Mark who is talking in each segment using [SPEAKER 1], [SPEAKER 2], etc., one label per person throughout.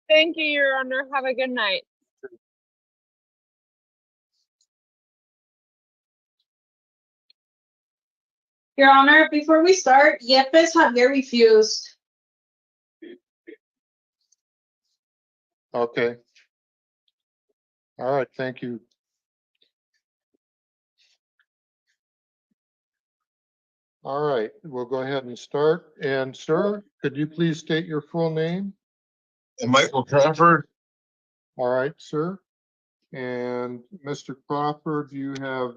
[SPEAKER 1] Thank you, Your Honor. Have a good night.
[SPEAKER 2] Your Honor, before we start, Yepes Javier refused.
[SPEAKER 3] Okay. All right, thank you. All right, we'll go ahead and start. And sir, could you please state your full name?
[SPEAKER 4] Michael Crawford.
[SPEAKER 3] All right, sir. And Mr. Crawford, you have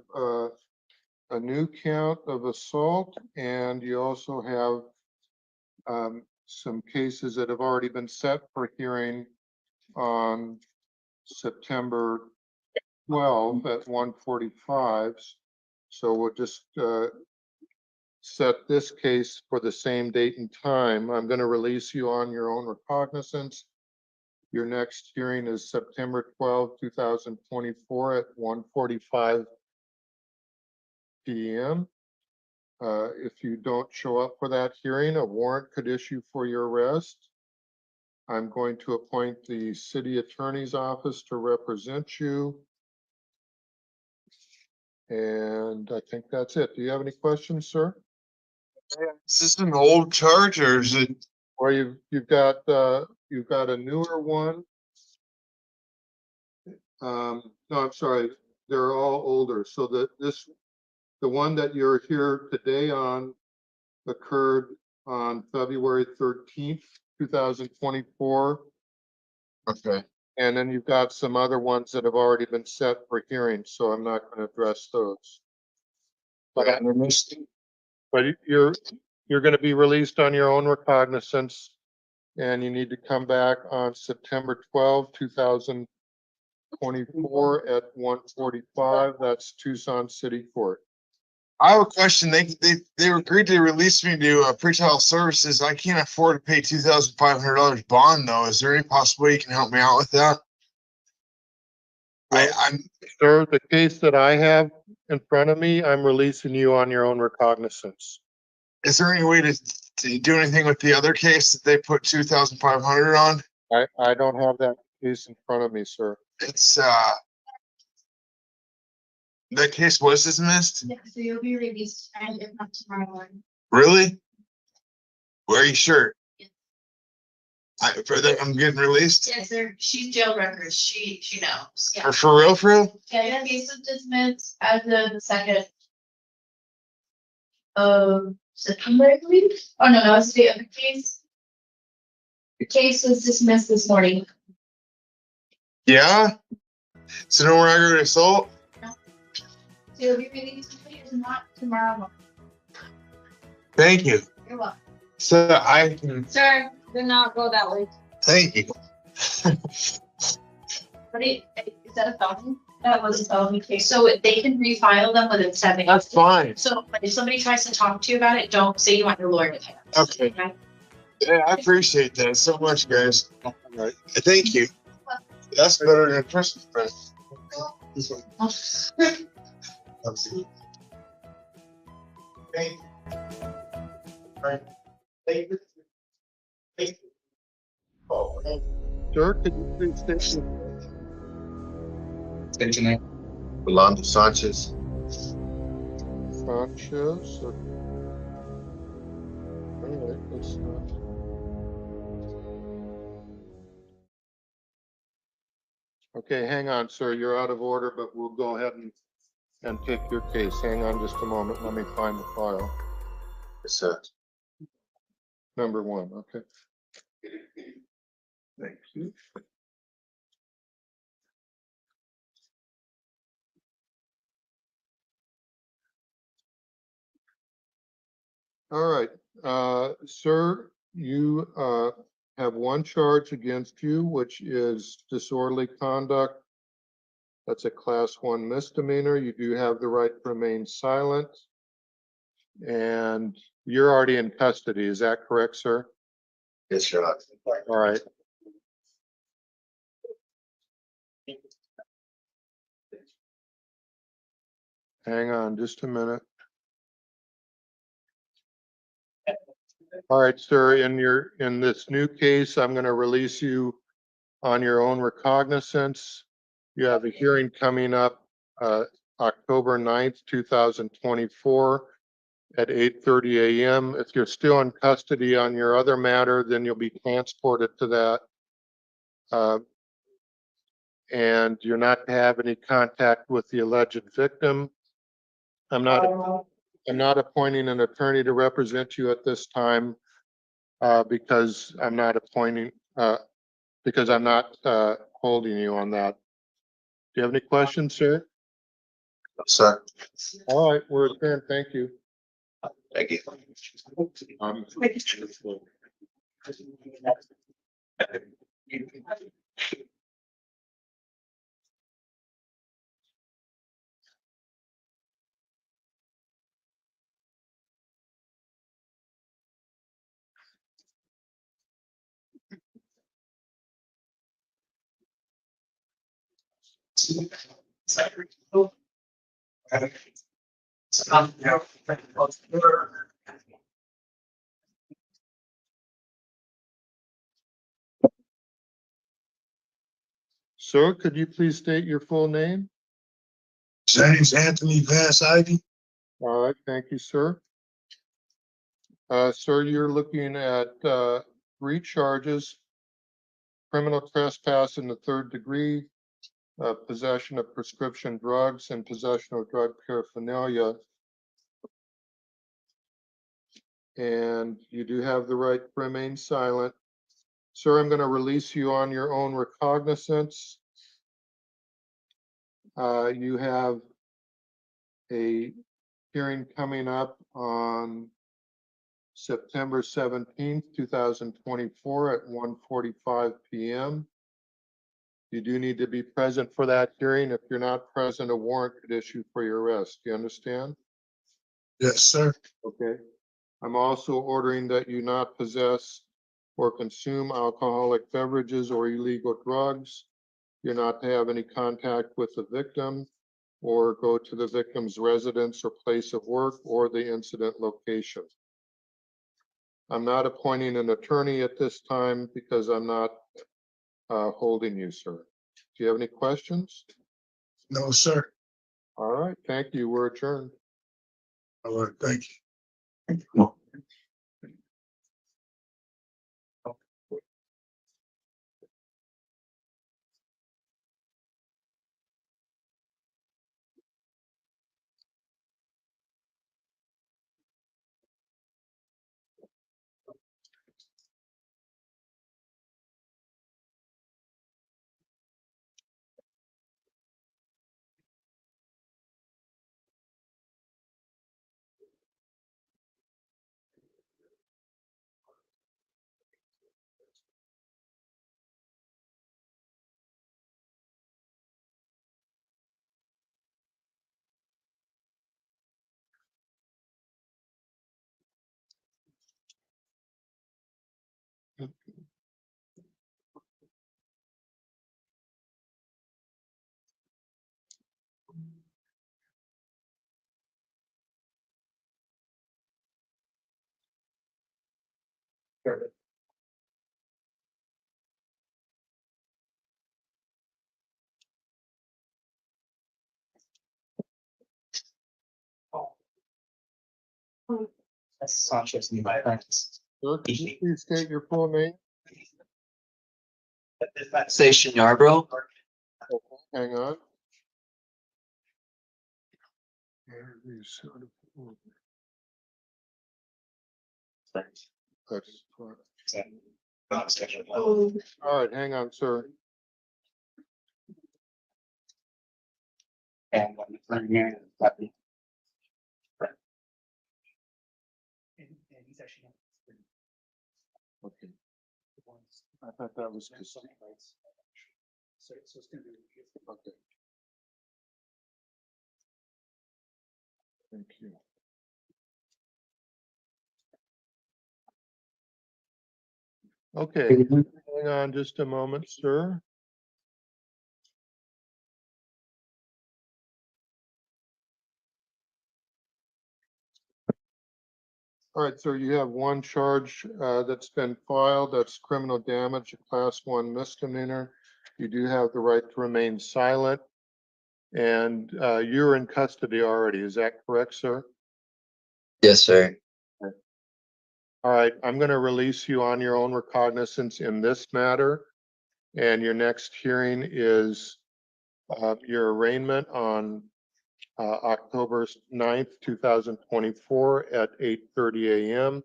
[SPEAKER 3] a new count of assault, and you also have some cases that have already been set for hearing on September 12 at 1:45. So we'll just set this case for the same date and time. I'm going to release you on your own recognizance. Your next hearing is September 12, 2024 at 1:45 p.m. If you don't show up for that hearing, a warrant could issue for your arrest. I'm going to appoint the city attorney's office to represent you. And I think that's it. Do you have any questions, sir?
[SPEAKER 4] Is this an old charge or is it?
[SPEAKER 3] Or you've got a newer one. No, I'm sorry, they're all older. So the one that you're here today on occurred on February 13th, 2024.
[SPEAKER 4] Okay.
[SPEAKER 3] And then you've got some other ones that have already been set for hearing, so I'm not going to address those. But you're going to be released on your own recognizance, and you need to come back on September 12, 2024 at 1:45. That's Tucson City Court.
[SPEAKER 4] I have a question. They agreed to release me to pretrial services. I can't afford to pay $2,500 bond though. Is there any possible way you can help me out with that?
[SPEAKER 3] Sir, the case that I have in front of me, I'm releasing you on your own recognizance.
[SPEAKER 4] Is there any way to do anything with the other case that they put $2,500 on?
[SPEAKER 3] I don't have that case in front of me, sir.
[SPEAKER 4] It's that case was dismissed?
[SPEAKER 2] Yeah, so you'll be released, and if not tomorrow morning.
[SPEAKER 4] Really? Well, are you sure?
[SPEAKER 2] Yes.
[SPEAKER 4] I'm getting released?
[SPEAKER 2] Yes, sir. She's jail records. She knows. Yeah.
[SPEAKER 4] For real, for real?
[SPEAKER 2] Yeah, the case was dismissed as of the 2nd of September, I believe. Oh, no, that was the other case. The case was dismissed this morning.
[SPEAKER 4] Yeah? So no more aggravated assault?
[SPEAKER 2] So you'll be released if not tomorrow morning.
[SPEAKER 4] Thank you.
[SPEAKER 2] You're welcome.
[SPEAKER 4] So I can,
[SPEAKER 1] Sir, do not go that way.
[SPEAKER 4] thank you.
[SPEAKER 2] But is that a felony? That was a felony case. So they can refile them within 7 days.
[SPEAKER 4] That's fine.
[SPEAKER 2] So if somebody tries to talk to you about it, don't say you want your lawyer to pay.
[SPEAKER 4] Okay. Yeah, I appreciate that so much, guys.
[SPEAKER 3] All right.
[SPEAKER 4] Thank you. That's better than a Christmas present. This one. Thank you. Right. Thank you. Thank you. Oh, thank you.
[SPEAKER 3] Sir, could you please state your
[SPEAKER 4] State your name. Rolando Sanchez.
[SPEAKER 3] Sanchez? All right, let's okay, hang on, sir. You're out of order, but we'll go ahead and take your case. Hang on just a moment. Let me find the file.
[SPEAKER 4] It's
[SPEAKER 3] Number 1, okay. Thank you. All right, sir, you have one charge against you, which is disorderly conduct. That's a class 1 misdemeanor. You do have the right to remain silent. And you're already in custody. Is that correct, sir?
[SPEAKER 4] Yes, Your Honor.
[SPEAKER 3] All right. Hang on just a minute. All right, sir, in this new case, I'm going to release you on your own recognizance. You have a hearing coming up October 9th, 2024 at 8:30 a.m. If you're still in custody on your other matter, then you'll be transported to that. And you're not to have any contact with the alleged victim. I'm not appointing an attorney to represent you at this time because I'm not holding you on that. Do you have any questions, sir?
[SPEAKER 4] Sir.
[SPEAKER 3] All right, we're adjourned. Thank you.
[SPEAKER 4] Thank you.
[SPEAKER 3] Sir, could you please state your full name?
[SPEAKER 4] His name's Anthony Viy.
[SPEAKER 3] All right, thank you, sir. Sir, you're looking at 3 charges: criminal trespass in the 3rd degree, possession of prescription drugs, and possession of drug paraphernalia. And you do have the right to remain silent. Sir, I'm going to release you on your own recognizance. You have a hearing coming up on September 17th, 2024 at 1:45 p.m. You do need to be present for that hearing. If you're not present, a warrant could issue for your arrest. Do you understand?
[SPEAKER 4] Yes, sir.
[SPEAKER 3] Okay. I'm also ordering that you not possess or consume alcoholic beverages or illegal drugs. You're not to have any contact with the victim or go to the victim's residence or place of work or the incident location. I'm not appointing an attorney at this time because I'm not holding you, sir. Do you have any questions?
[SPEAKER 4] No, sir.
[SPEAKER 3] All right, thank you. We're adjourned.
[SPEAKER 4] All right, thank you.
[SPEAKER 5] That's Sanchez, my friends.
[SPEAKER 3] Sir, could you please state your full name?
[SPEAKER 5] Station Yarborough.
[SPEAKER 3] Hang on. That's fine. All right, hang on, sir.
[SPEAKER 5] And when the front here, but the-
[SPEAKER 3] Okay. I thought that was Castillo. Okay. Thank you. Okay, hang on just a moment, sir. All right, sir, you have one charge that's been filed. That's criminal damage, a class 1 misdemeanor. You do have the right to remain silent. And you're in custody already. Is that correct, sir?
[SPEAKER 5] Yes, sir.
[SPEAKER 3] All right, I'm going to release you on your own recognizance in this matter. And your next hearing is your arraignment on October 9th, 2024 at 8:30 a.m.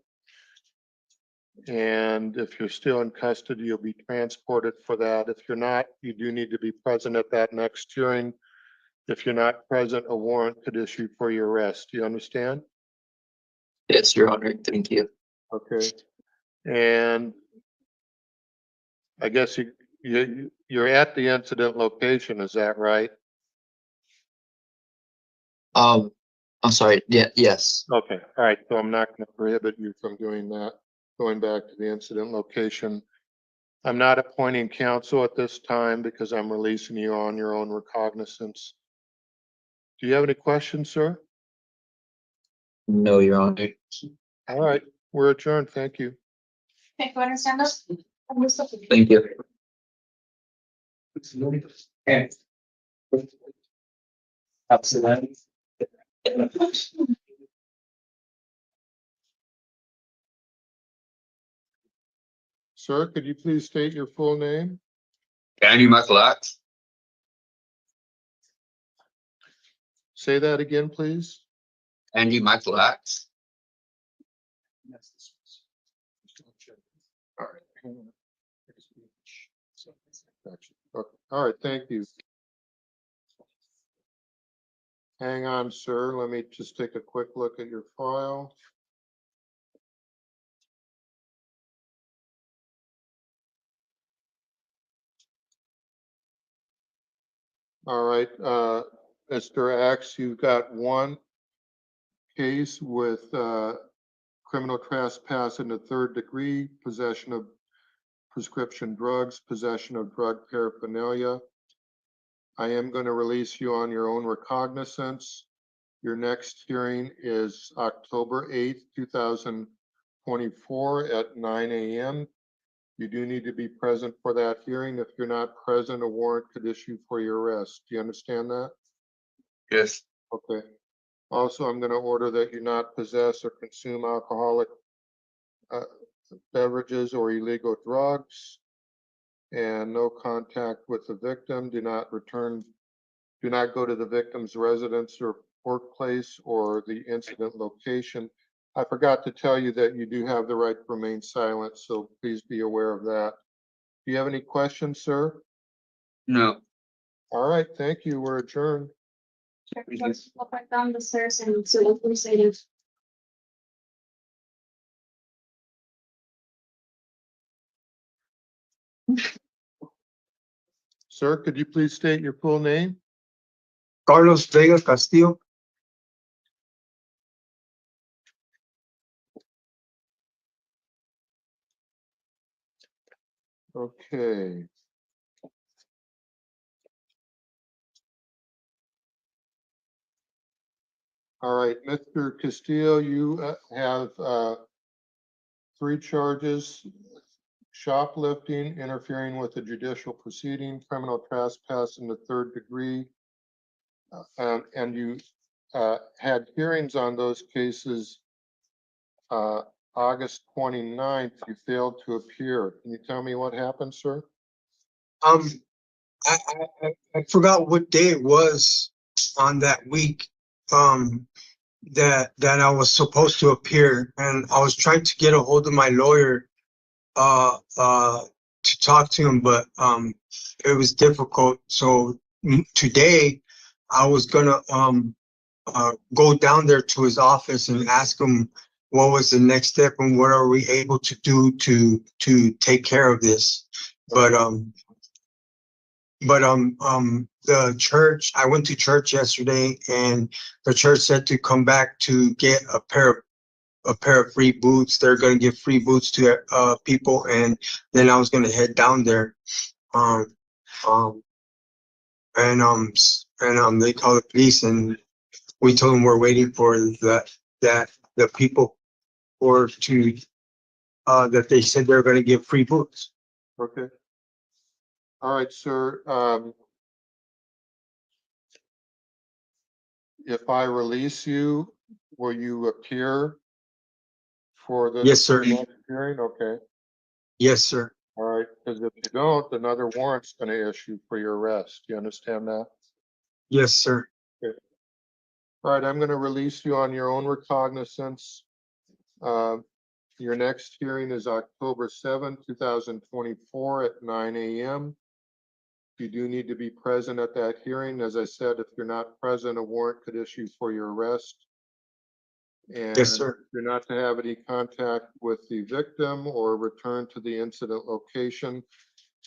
[SPEAKER 3] And if you're still in custody, you'll be transported for that. If you're not, you do need to be present at that next hearing. If you're not present, a warrant could issue for your arrest. Do you understand?
[SPEAKER 5] Yes, Your Honor. Thank you.
[SPEAKER 3] Okay. And I guess you're at the incident location, is that right?
[SPEAKER 5] I'm sorry. Yeah, yes.
[SPEAKER 3] Okay, all right, so I'm not going to prohibit you from doing that, going back to the incident location. I'm not appointing counsel at this time because I'm releasing you on your own recognizance. Do you have any questions, sir?
[SPEAKER 5] No, Your Honor.
[SPEAKER 3] All right, we're adjourned. Thank you.
[SPEAKER 2] Okay, go ahead and stand up.
[SPEAKER 5] Thank you. Absolutely.
[SPEAKER 3] Sir, could you please state your full name?
[SPEAKER 6] Andy McLax.
[SPEAKER 3] Say that again, please.
[SPEAKER 6] Andy McLax.
[SPEAKER 3] All right. Hang on. Gotcha. Okay. All right, thank you. Hang on, sir. Let me just take a quick look at your file. All right, Mr. X, you've got one case with criminal trespass in the 3rd degree, possession of prescription drugs, possession of drug paraphernalia. I am going to release you on your own recognizance. Your next hearing is October 8th, 2024 at 9 a.m. You do need to be present for that hearing. If you're not present, a warrant could issue for your arrest. Do you understand that?
[SPEAKER 6] Yes.
[SPEAKER 3] Okay. Also, I'm going to order that you not possess or consume alcoholic beverages or illegal drugs, and no contact with the victim. Do not go to the victim's residence or workplace or the incident location. I forgot to tell you that you do have the right to remain silent, so please be aware of that. Do you have any questions, sir?
[SPEAKER 6] No.
[SPEAKER 3] All right, thank you. We're adjourned.
[SPEAKER 2] Let's walk back down the stairs and so what we say is.
[SPEAKER 3] Sir, could you please state your full name?
[SPEAKER 7] Carlos Vega Castillo.
[SPEAKER 3] Okay. All right, Mr. Castillo, you have 3 charges: shoplifting, interfering with a judicial proceeding, criminal trespass in the 3rd degree. And you had hearings on those cases August 29th. You failed to appear. Can you tell me what happened, sir?
[SPEAKER 7] I forgot what day it was on that week that I was supposed to appear, and I was trying to get a hold of my lawyer to talk to him, but it was difficult. So today I was gonna go down there to his office and ask him what was the next step and what are we able to do to take care of this. But the church, I went to church yesterday and the church said to come back to get a pair of free boots. They're going to give free boots to people, and then I was going to head down there. They called the police and we told them we're waiting for the people or to, that they said they're gonna give free books.
[SPEAKER 3] Okay. All right, sir. If I release you, will you appear for the
[SPEAKER 7] Yes, sir.
[SPEAKER 3] hearing? Okay.
[SPEAKER 7] Yes, sir.
[SPEAKER 3] All right, because if you don't, another warrant's gonna issue for your arrest. You understand that?
[SPEAKER 7] Yes, sir.
[SPEAKER 3] All right, I'm gonna release you on your own recognizance. Your next hearing is October 7th, 2024 at 9 a.m. You do need to be present at that hearing. As I said, if you're not present, a warrant could issue for your arrest. And
[SPEAKER 7] Yes, sir.
[SPEAKER 3] you're not to have any contact with the victim or return to the incident location.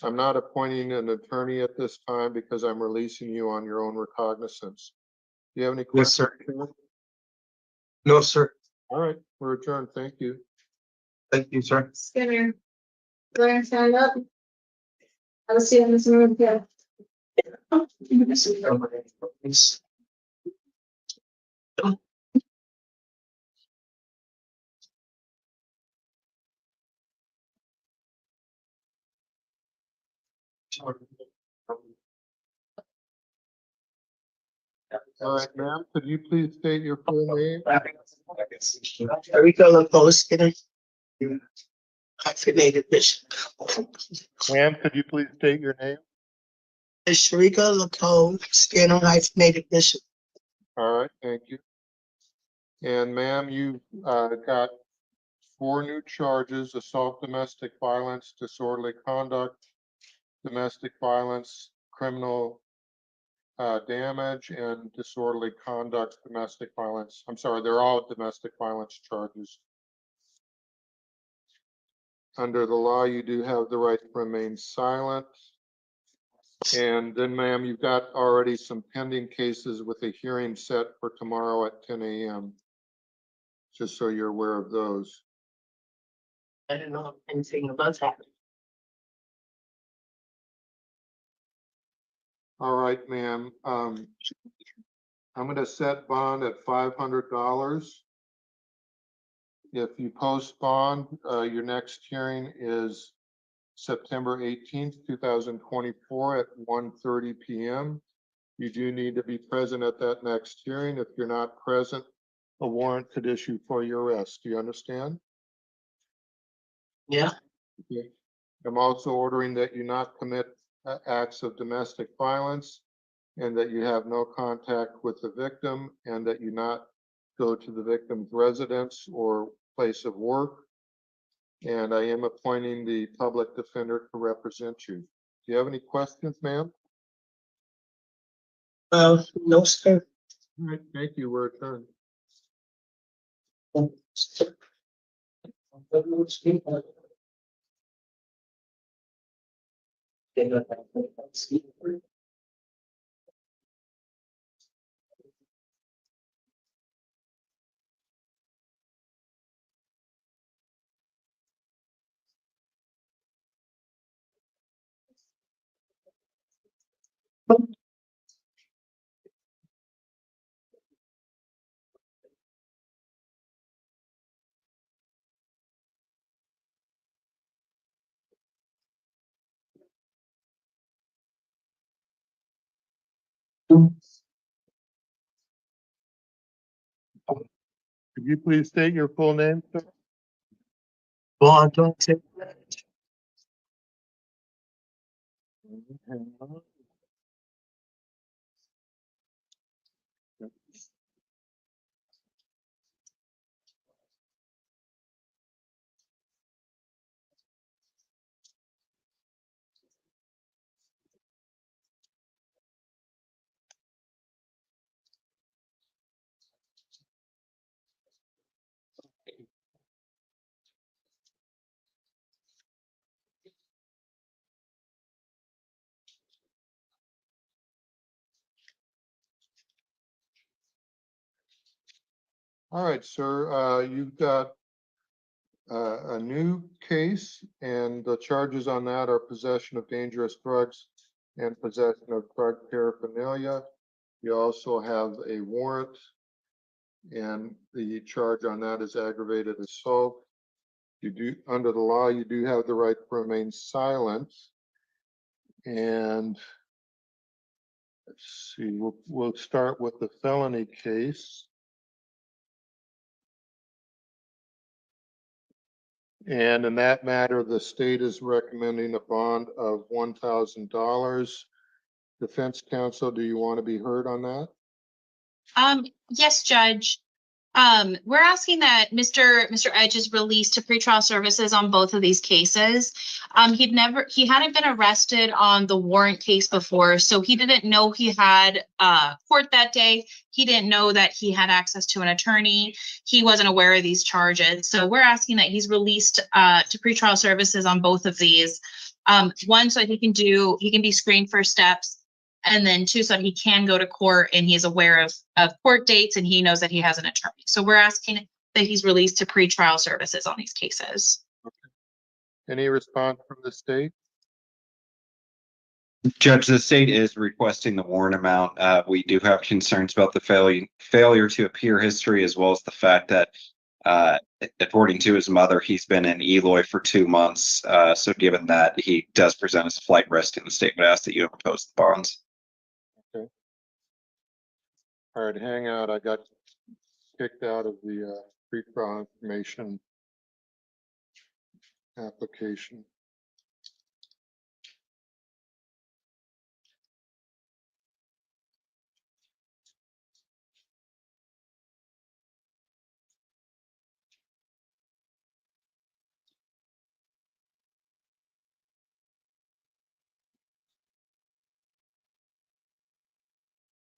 [SPEAKER 3] I'm not appointing an attorney at this time because I'm releasing you on your own recognizance. Do you have any
[SPEAKER 7] Yes,
[SPEAKER 3] questions?
[SPEAKER 7] sir. No, sir.
[SPEAKER 3] All right, we're adjourned. Thank you.
[SPEAKER 7] Thank you, sir.
[SPEAKER 2] Skinner. Go ahead and stand up. I'll see you in this room here.
[SPEAKER 3] All right, ma'am, could you please state your full name?
[SPEAKER 8] Sharica Lopez Skinner. Hyphenated bishop.
[SPEAKER 3] Ma'am, could you please state your name?
[SPEAKER 8] Sharica Lopez Skinner, hyphenated bishop.
[SPEAKER 3] All right, thank you. And ma'am, you've got 4 new charges: assault, domestic violence, disorderly conduct, domestic violence, criminal damage, and disorderly conduct, domestic violence. I'm sorry, they're all domestic violence charges. Under the law, you do have the right to remain silent. And then, ma'am, you've got already some pending cases with a hearing set for tomorrow at 10 a.m. Just so you're aware of those.
[SPEAKER 8] I don't know anything about that.
[SPEAKER 3] All right, ma'am. I'm gonna set bond at $500. If you post bond, your next hearing is September 18th, 2024 at 1:30 p.m. You do need to be present at that next hearing. If you're not present, a warrant could issue for your arrest. Do you understand?
[SPEAKER 8] Yeah.
[SPEAKER 3] Okay. I'm also ordering that you not commit acts of domestic violence, and that you have no contact with the victim, and that you not go to the victim's residence or place of work. And I am appointing the public defender to represent you. Do you have any questions, ma'am?
[SPEAKER 8] No, sir.
[SPEAKER 3] All right, thank you. We're adjourned. Could you please state your full name, sir?
[SPEAKER 8] Well, don't say that.
[SPEAKER 3] All right, sir, you've got a new case, and the charges on that are possession of dangerous drugs and possession of drug paraphernalia. You also have a warrant and the charge on that is aggravated assault. You do, under the law, you do have the right to remain silent. And let's see, we'll start with the felony case. And in that matter, the state is recommending a bond of $1,000. Defense counsel, do you want to be heard on that?
[SPEAKER 9] Yes, Judge. We're asking that Mr. Edge is released to pretrial services on both of these cases. He hadn't been arrested on the warrant case before, so he didn't know he had court that day. He didn't know that he had access to an attorney. He wasn't aware of these charges. So we're asking that he's released to pretrial services on both of these. One, so he can be screened for steps. And then two, so he can go to court and he's aware of court dates and he knows that he has an attorney. So we're asking that he's released to pretrial services on these cases.
[SPEAKER 3] Any response from the state?
[SPEAKER 10] Judge, the state is requesting the warrant amount. We do have concerns about the failure to appear history, as well as the fact that, according to his mother, he's been in Eloy for 2 months. So given that he does present as flight risk, the state would ask that you impose the bonds.
[SPEAKER 3] Okay. All right, hang out. I got kicked out of the pretrial information application.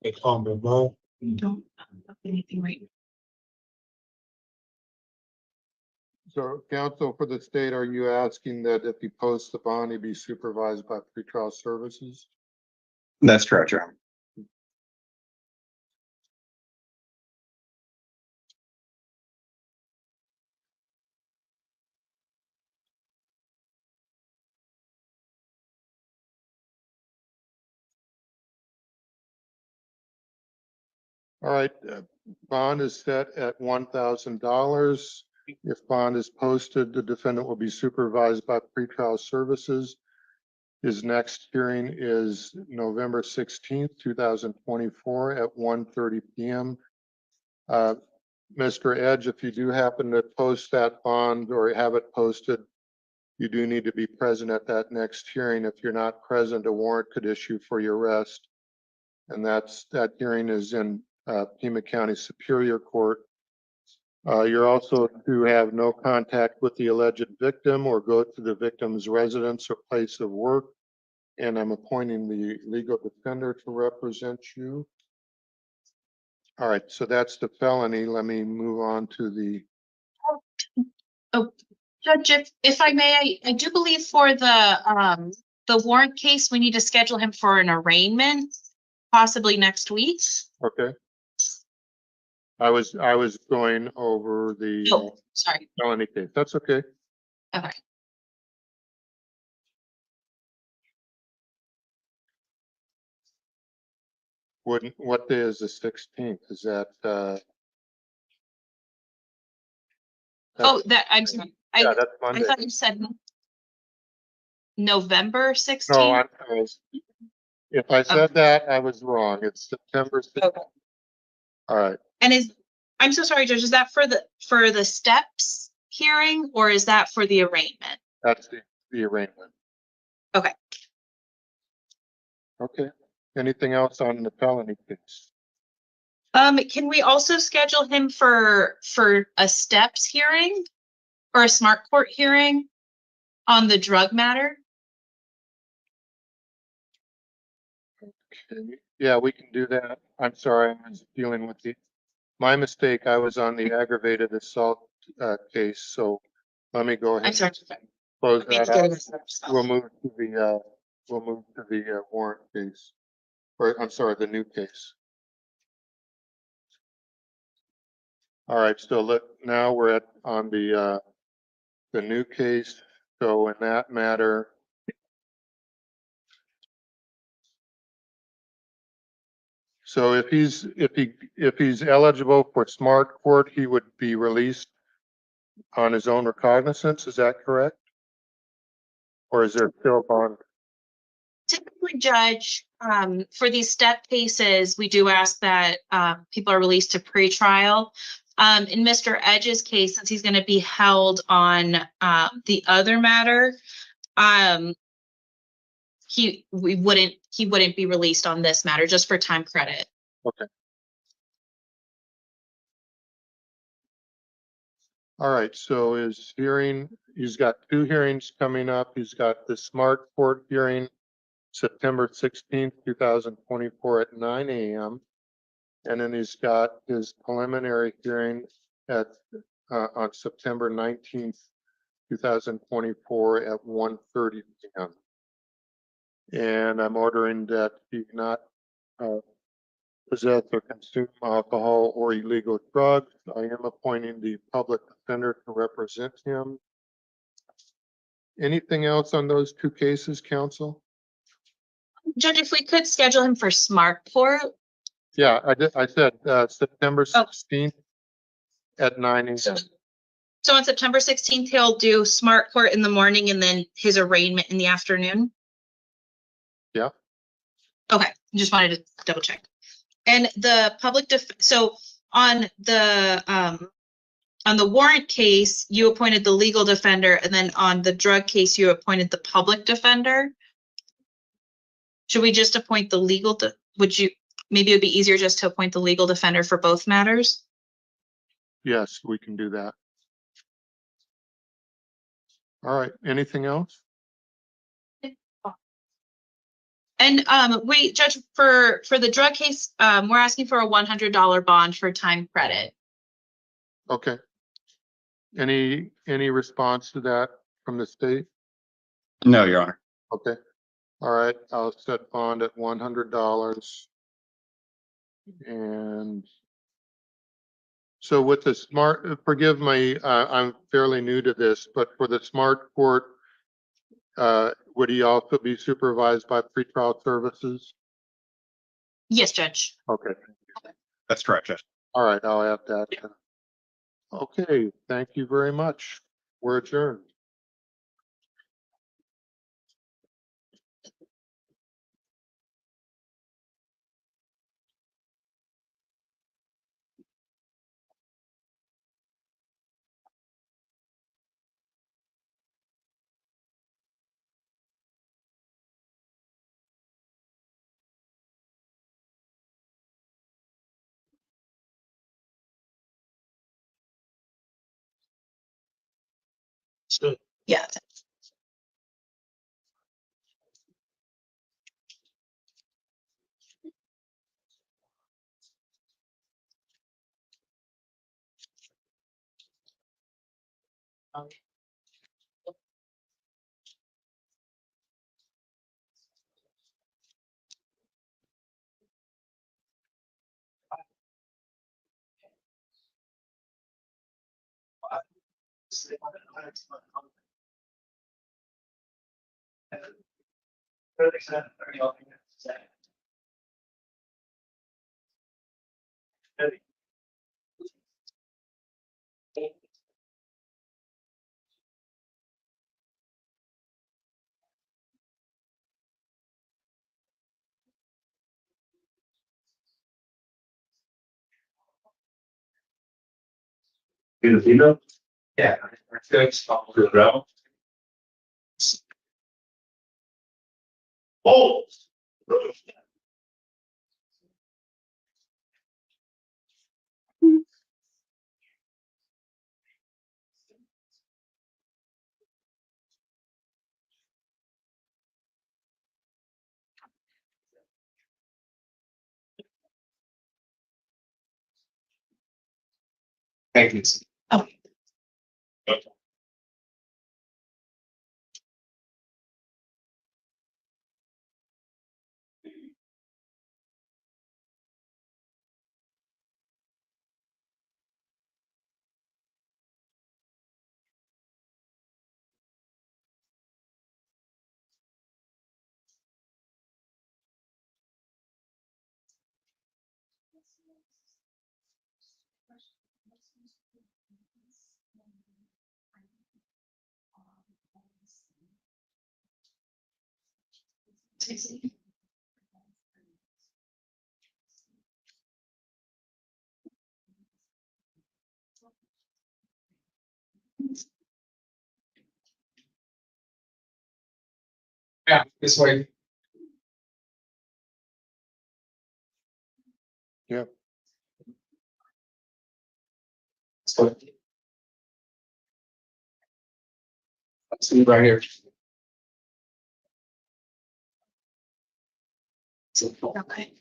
[SPEAKER 7] They call me Moer.
[SPEAKER 9] You don't have anything right now.
[SPEAKER 3] So counsel for the state, are you asking that if he posts the bond, he be supervised by pretrial services?
[SPEAKER 10] That's correct, Your Honor.
[SPEAKER 3] All right, bond is set at $1,000. If bond is posted, the defendant will be supervised by pretrial services. His next hearing is November 16th, 2024 at 1:30 p.m. Mr. Edge, if you do happen to post that bond or have it posted, you do need to be present at that next hearing. If you're not present, a warrant could issue for your arrest. And that hearing is in Pima County Superior Court. You're also to have no contact with the alleged victim or go to the victim's residence or place of work. And I'm appointing the legal defender to represent you. All right, so that's the felony. Let me move on to the.
[SPEAKER 9] Oh, Judge, if I may, I do believe for the warrant case, we need to schedule him for an arraignment, possibly next week.
[SPEAKER 3] Okay. I was going over the
[SPEAKER 9] Oh, sorry.
[SPEAKER 3] felony case. That's okay.
[SPEAKER 9] Okay.
[SPEAKER 3] What day is the 16th? Is that
[SPEAKER 9] Oh, I'm sorry.
[SPEAKER 3] yeah, that's
[SPEAKER 9] I
[SPEAKER 3] Monday.
[SPEAKER 9] thought you said November 16th.
[SPEAKER 3] No, if I said that, I was wrong. It's September 16th.
[SPEAKER 9] Okay.
[SPEAKER 3] All right.
[SPEAKER 9] And I'm so sorry, Judge, is that for the steps hearing or is that for the arraignment?
[SPEAKER 3] That's the arraignment.
[SPEAKER 9] Okay.
[SPEAKER 3] Okay. Anything else on the felony case?
[SPEAKER 9] Can we also schedule him for a steps hearing or a smart court hearing on the drug matter?
[SPEAKER 3] Okay. Yeah, we can do that. I'm sorry, I was dealing with my mistake. I was on the aggravated assault case, so let me go ahead.
[SPEAKER 9] I'm sorry.
[SPEAKER 3] Close
[SPEAKER 9] Maybe
[SPEAKER 3] that
[SPEAKER 9] getting
[SPEAKER 3] out.
[SPEAKER 9] us up stuff.
[SPEAKER 3] We'll move to the warrant case, or I'm sorry, the new case. All right, so now we're on the new case. So in that matter, So if he's eligible for smart court, he would be released on his own recognizance, is that correct? Or is there still a bond?
[SPEAKER 9] Typically, Judge, for these step cases, we do ask that people are released to pretrial. In Mr. Edge's case, since he's going to be held on the other matter, he wouldn't be released on this matter just for time credit.
[SPEAKER 3] Okay. All right, so he's got 2 hearings coming up. He's got the smart court hearing September 16th, 2024 at 9 a.m. And then he's got his preliminary hearing on September 19th, 2024 at 1:30 p.m. And I'm ordering that he not possess or consume alcohol or illegal drugs. I am appointing the public defender to represent him. Anything else on those 2 cases, counsel?
[SPEAKER 9] Judge, if we could schedule him for smart court.
[SPEAKER 3] Yeah, I said September 16th at 9 a.m.
[SPEAKER 9] So on September 16th, he'll do smart court in the morning and then his arraignment in the afternoon.
[SPEAKER 3] Yeah.
[SPEAKER 9] Okay, just wanted to double check. And the public so on the warrant case, you appointed the legal defender, and then on the drug case, you appointed the public defender. Should we just appoint the legal? Maybe it would be easier just to appoint the legal defender for both matters?
[SPEAKER 3] Yes, we can do that. All right, anything else?
[SPEAKER 9] And wait, Judge, for the drug case, we're asking for a $100 bond for time credit.
[SPEAKER 3] Okay. Any response to that from the state?
[SPEAKER 10] No, Your Honor.
[SPEAKER 3] Okay. All right, I'll set bond at $100. And so with the smart, forgive me, I'm fairly new to this, but for the smart court, would he also be supervised by pretrial services?
[SPEAKER 9] Yes, Judge.
[SPEAKER 3] Okay.
[SPEAKER 10] That's correct, Judge.
[SPEAKER 3] All right, I'll add that. Okay, thank you very much. We're adjourned.
[SPEAKER 9] Yeah.
[SPEAKER 6] Filipino? Yeah. Oh! Thank you.
[SPEAKER 9] Oh.
[SPEAKER 6] Yeah, this way.
[SPEAKER 3] Yeah.
[SPEAKER 6] See right here.
[SPEAKER 9] Okay.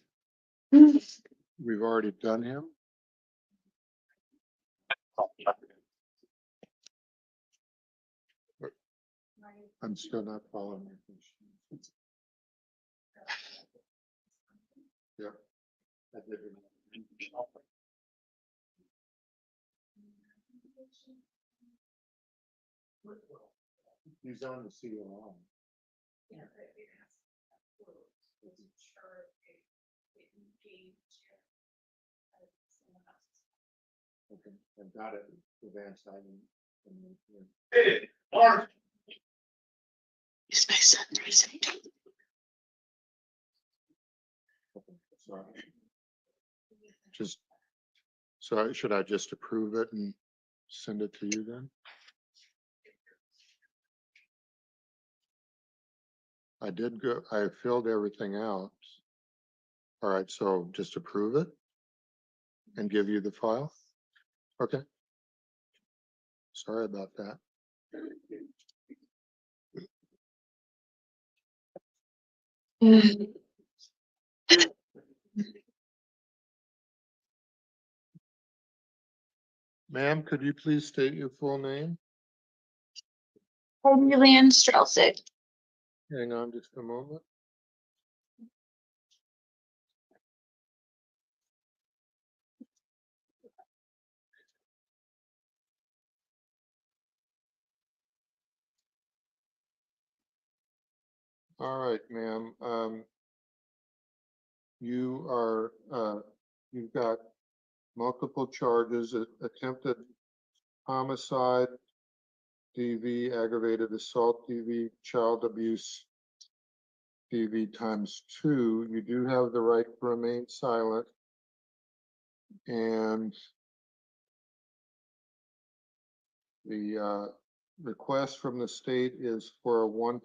[SPEAKER 3] We've already done him. I'm still not following your question. Yeah. I did remember. He's on the COI. Okay, I've got it. Advanced item.
[SPEAKER 6] Hey, Mark.
[SPEAKER 9] Is my son raising?
[SPEAKER 3] Sorry. Just, so should I just approve it and send it to you then? I did go, I filled everything out. All right, so just approve it and give you the file? Okay. Sorry about that. Ma'am, could you please state your full name?
[SPEAKER 2] Julian Strelsick.
[SPEAKER 3] Hang on just a moment. All right, ma'am. You are, you've got multiple charges: attempted homicide, DV, aggravated assault, DV, child abuse, DV ×2. You do have the right to remain silent. And the request from the state is for a $1,000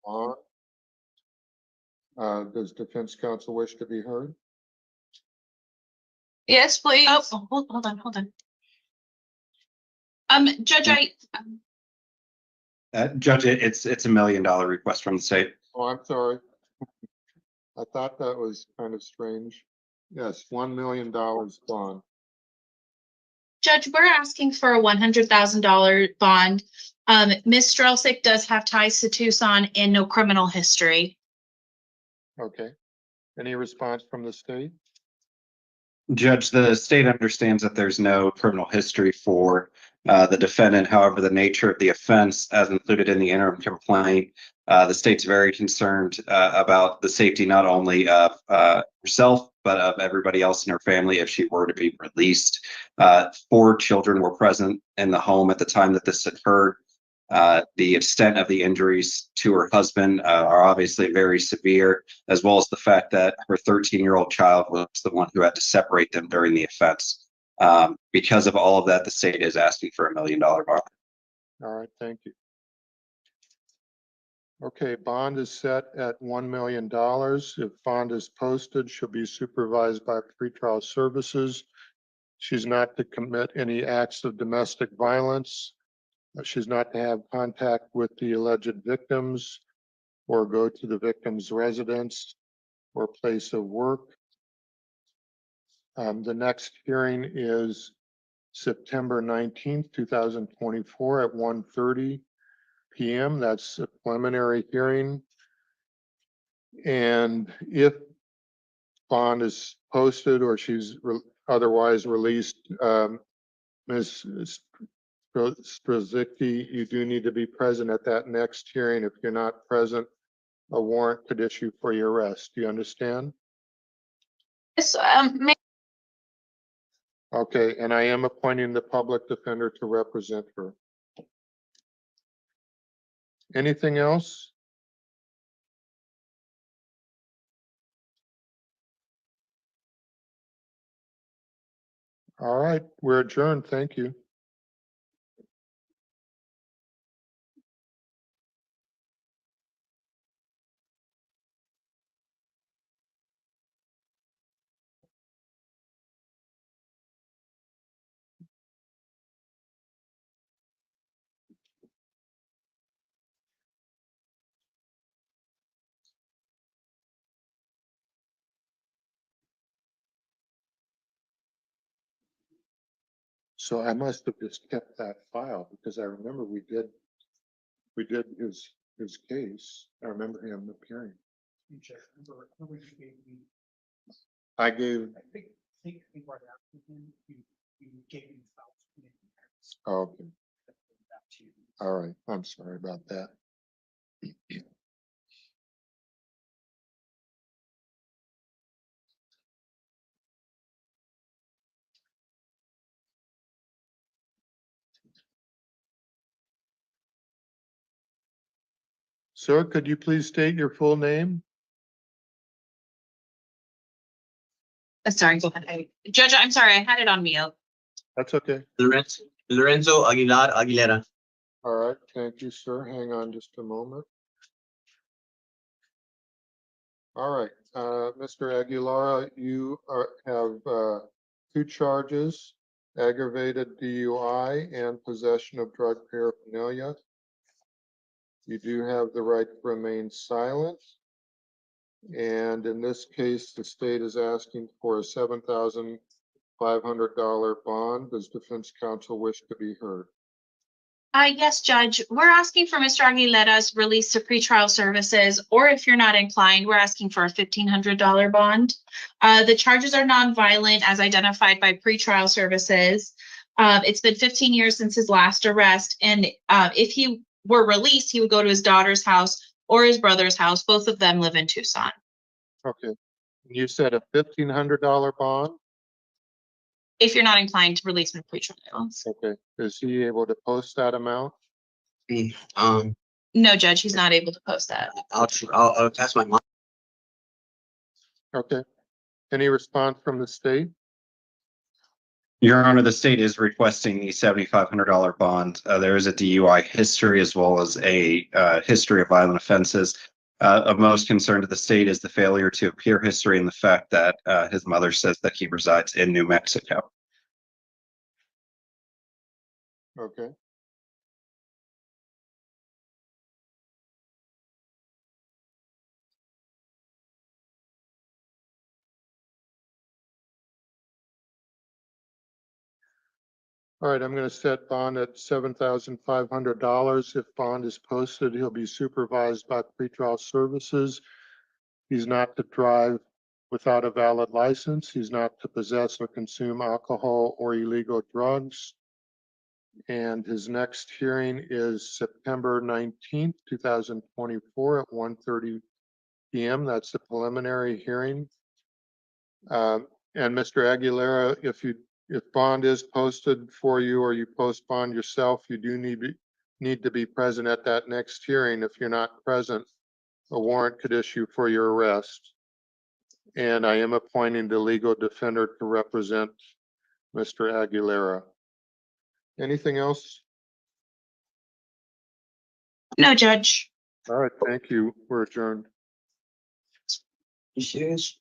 [SPEAKER 3] bond. Does defense counsel wish to be heard?
[SPEAKER 2] Yes, please.
[SPEAKER 9] Oh, hold on. Judge,
[SPEAKER 10] Judge, it's $1 million request from the state.
[SPEAKER 3] Oh, I'm sorry. I thought that was kind of strange. Yes, $1 million bond.
[SPEAKER 9] Judge, we're asking for a $100,000 bond. Ms. Strelsick does have ties to Tucson and no criminal history.
[SPEAKER 3] Okay. Any response from the state?
[SPEAKER 10] Judge, the state understands that there's no criminal history for the defendant. However, the nature of the offense, as included in the interim complaint, the state's very concerned about the safety not only of herself, but of everybody else in her family if she were to be released. 4 children were present in the home at the time that this occurred. The extent of the injuries to her husband are obviously very severe, as well as the fact that her 13-year-old child was the one who had to separate them during the offense. Because of all of that, the state is asking for $1 million bond.
[SPEAKER 3] All right, thank you. Okay, bond is set at $1 million. If bond is posted, she'll be supervised by pretrial services. She's not to commit any acts of domestic violence. She's not to have contact with the alleged victims or go to the victim's residence or place of work. The next hearing is September 19th, 2024 at 1:30 p.m. That's a preliminary hearing. And if bond is posted or she's otherwise released, Ms. Strelsick, you do need to be present at that next hearing. If you're not present, a warrant could issue for your arrest. Do you understand?
[SPEAKER 2] Yes,
[SPEAKER 3] Okay, and I am appointing the public defender to represent her. Anything else? All right, we're adjourned. Thank you. So I must have just kept that file because I remember we did his case. I remember him appearing. I gave. Okay. All right. I'm sorry about that. Sir, could you please state your full name?
[SPEAKER 9] Sorry, go ahead. Judge, I'm sorry, I had it on mute.
[SPEAKER 3] That's okay.
[SPEAKER 6] Lorenzo Aguilera.
[SPEAKER 3] All right. Thank you, sir. Hang on just a moment. All right. Mr. Aguilera, you have 2 charges, aggravated DUI and possession of drug paraphernalia. You do have the right to remain silent. And in this case, the state is asking for a $7,500 bond. Does defense counsel wish to be heard?
[SPEAKER 9] Yes, Judge, we're asking for Mr. Aguilera's release to pretrial services, or if you're not inclined, we're asking for a $1,500 bond. The charges are nonviolent as identified by pretrial services. It's been 15 years since his last arrest, and if he were released, he would go to his daughter's house or his brother's house. Both of them live in Tucson.
[SPEAKER 3] Okay. You said a $1,500 bond?
[SPEAKER 9] If you're not inclined to release him to pretrial.
[SPEAKER 3] Okay. Is he able to post that amount?
[SPEAKER 9] No, Judge, he's not able to post that.
[SPEAKER 6] I'll ask my mom.
[SPEAKER 3] Okay. Any response from the state?
[SPEAKER 10] Your Honor, the state is requesting the $7,500 bond. There is a DUI history as well as a history of violent offenses. Of most concern to the state is the failure to appear history and the fact that his mother says that he resides in New Mexico.
[SPEAKER 3] Okay. All right, I'm going to set bond at $7,500. If bond is posted, he'll be supervised by pretrial services. He's not to drive without a valid license. He's not to possess or consume alcohol or illegal drugs. And his next hearing is September 19th, 2024 at 1:30 p.m. That's the preliminary hearing. And Mr. Aguilera, if bond is posted for you or you post bond yourself, you do need to be present at that next hearing. If you're not present, a warrant could issue for your arrest. And I am appointing the legal defender to represent Mr. Aguilera. Anything else?
[SPEAKER 9] No, Judge.
[SPEAKER 3] All right, thank you. We're adjourned.
[SPEAKER 6] You serious?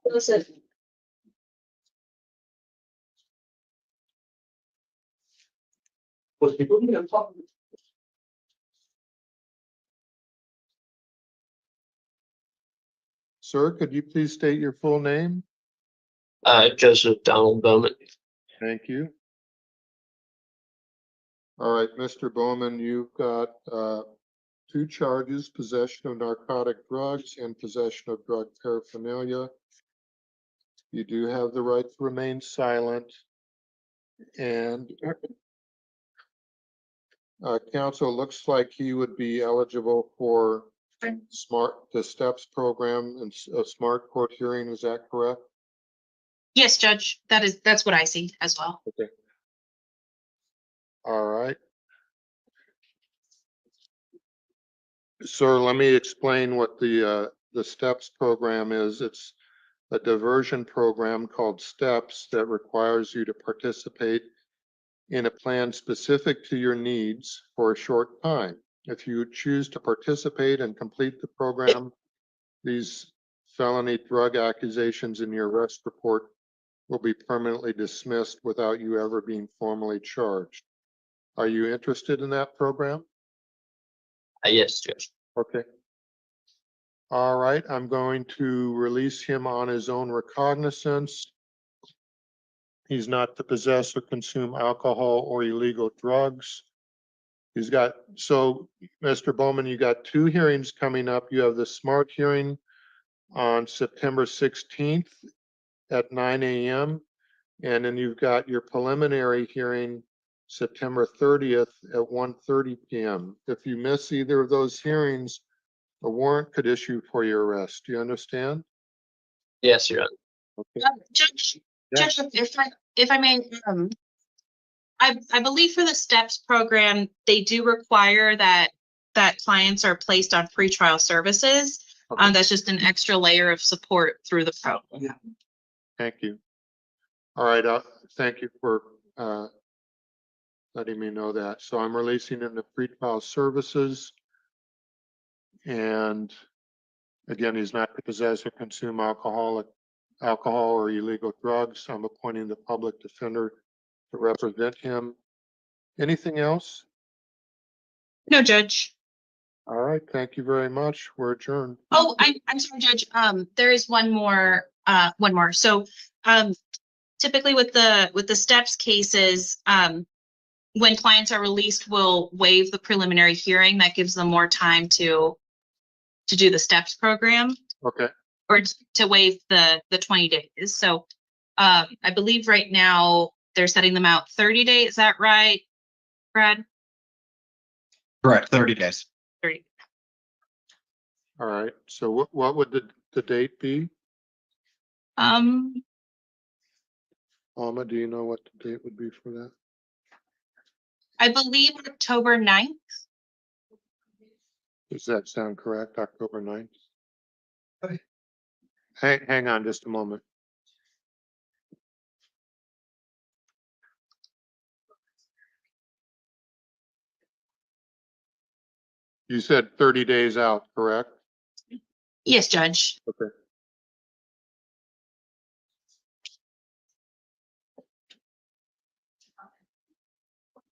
[SPEAKER 2] Listen.
[SPEAKER 6] Was people gonna talk?
[SPEAKER 3] Sir, could you please state your full name?
[SPEAKER 6] Joseph Donald Bowman.
[SPEAKER 3] Thank you. All right, Mr. Bowman, you've got 2 charges, possession of narcotic drugs and possession of drug paraphernalia. You do have the right to remain silent. And counsel, looks like he would be eligible for the STEPS program and a smart court hearing. Is that correct?
[SPEAKER 9] Yes, Judge, that's what I see as well.
[SPEAKER 3] Okay. All right. Sir, let me explain what the STEPS program is. It's a diversion program called STEPS that requires you to participate in a plan specific to your needs for a short time. If you choose to participate and complete the program, these felony drug accusations in your arrest report will be permanently dismissed without you ever being formally charged. Are you interested in that program?
[SPEAKER 6] Yes, Judge.
[SPEAKER 3] Okay. All right, I'm going to release him on his own recognizance. He's not to possess or consume alcohol or illegal drugs. He's got, so Mr. Bowman, you got 2 hearings coming up. You have the SMART hearing on September 16th at 9 a.m. And then you've got your preliminary hearing September 30th at 1:30 p.m. If you miss either of those hearings, a warrant could issue for your arrest. Do you understand?
[SPEAKER 6] Yes, Your Honor.
[SPEAKER 3] Okay.
[SPEAKER 9] Judge,
[SPEAKER 3] Yeah.
[SPEAKER 9] Judge, if I may, I believe for the STEPS program, they do require that clients are placed on pretrial services.
[SPEAKER 3] Okay.
[SPEAKER 9] That's just an extra layer of support through the program.
[SPEAKER 3] Thank you. All right, thank you for letting me know that. So I'm releasing him to pretrial services. And again, he's not to possess or consume alcohol or illegal drugs. I'm appointing the public defender to represent him. Anything else?
[SPEAKER 9] No, Judge.
[SPEAKER 3] All right, thank you very much. We're adjourned.
[SPEAKER 9] Oh, I'm sorry, Judge. There is one more. So, typically with the STEPS cases, when clients are released, we'll waive the preliminary hearing. That gives them more time to do the STEPS program.
[SPEAKER 3] Okay.
[SPEAKER 9] Or to waive the 20 days. So, I believe right now they're setting them out 30 days. Is that right, Brad?
[SPEAKER 10] Correct, 30 days.
[SPEAKER 9] 30.
[SPEAKER 3] All right. So what would the date be?
[SPEAKER 9] Um,
[SPEAKER 3] Alma, do you know what the date would be for that?
[SPEAKER 9] I believe October 9th.
[SPEAKER 3] Does that sound correct? October 9th? Hang on just a moment. You said 30 days out, correct?
[SPEAKER 9] Yes, Judge.
[SPEAKER 3] Okay.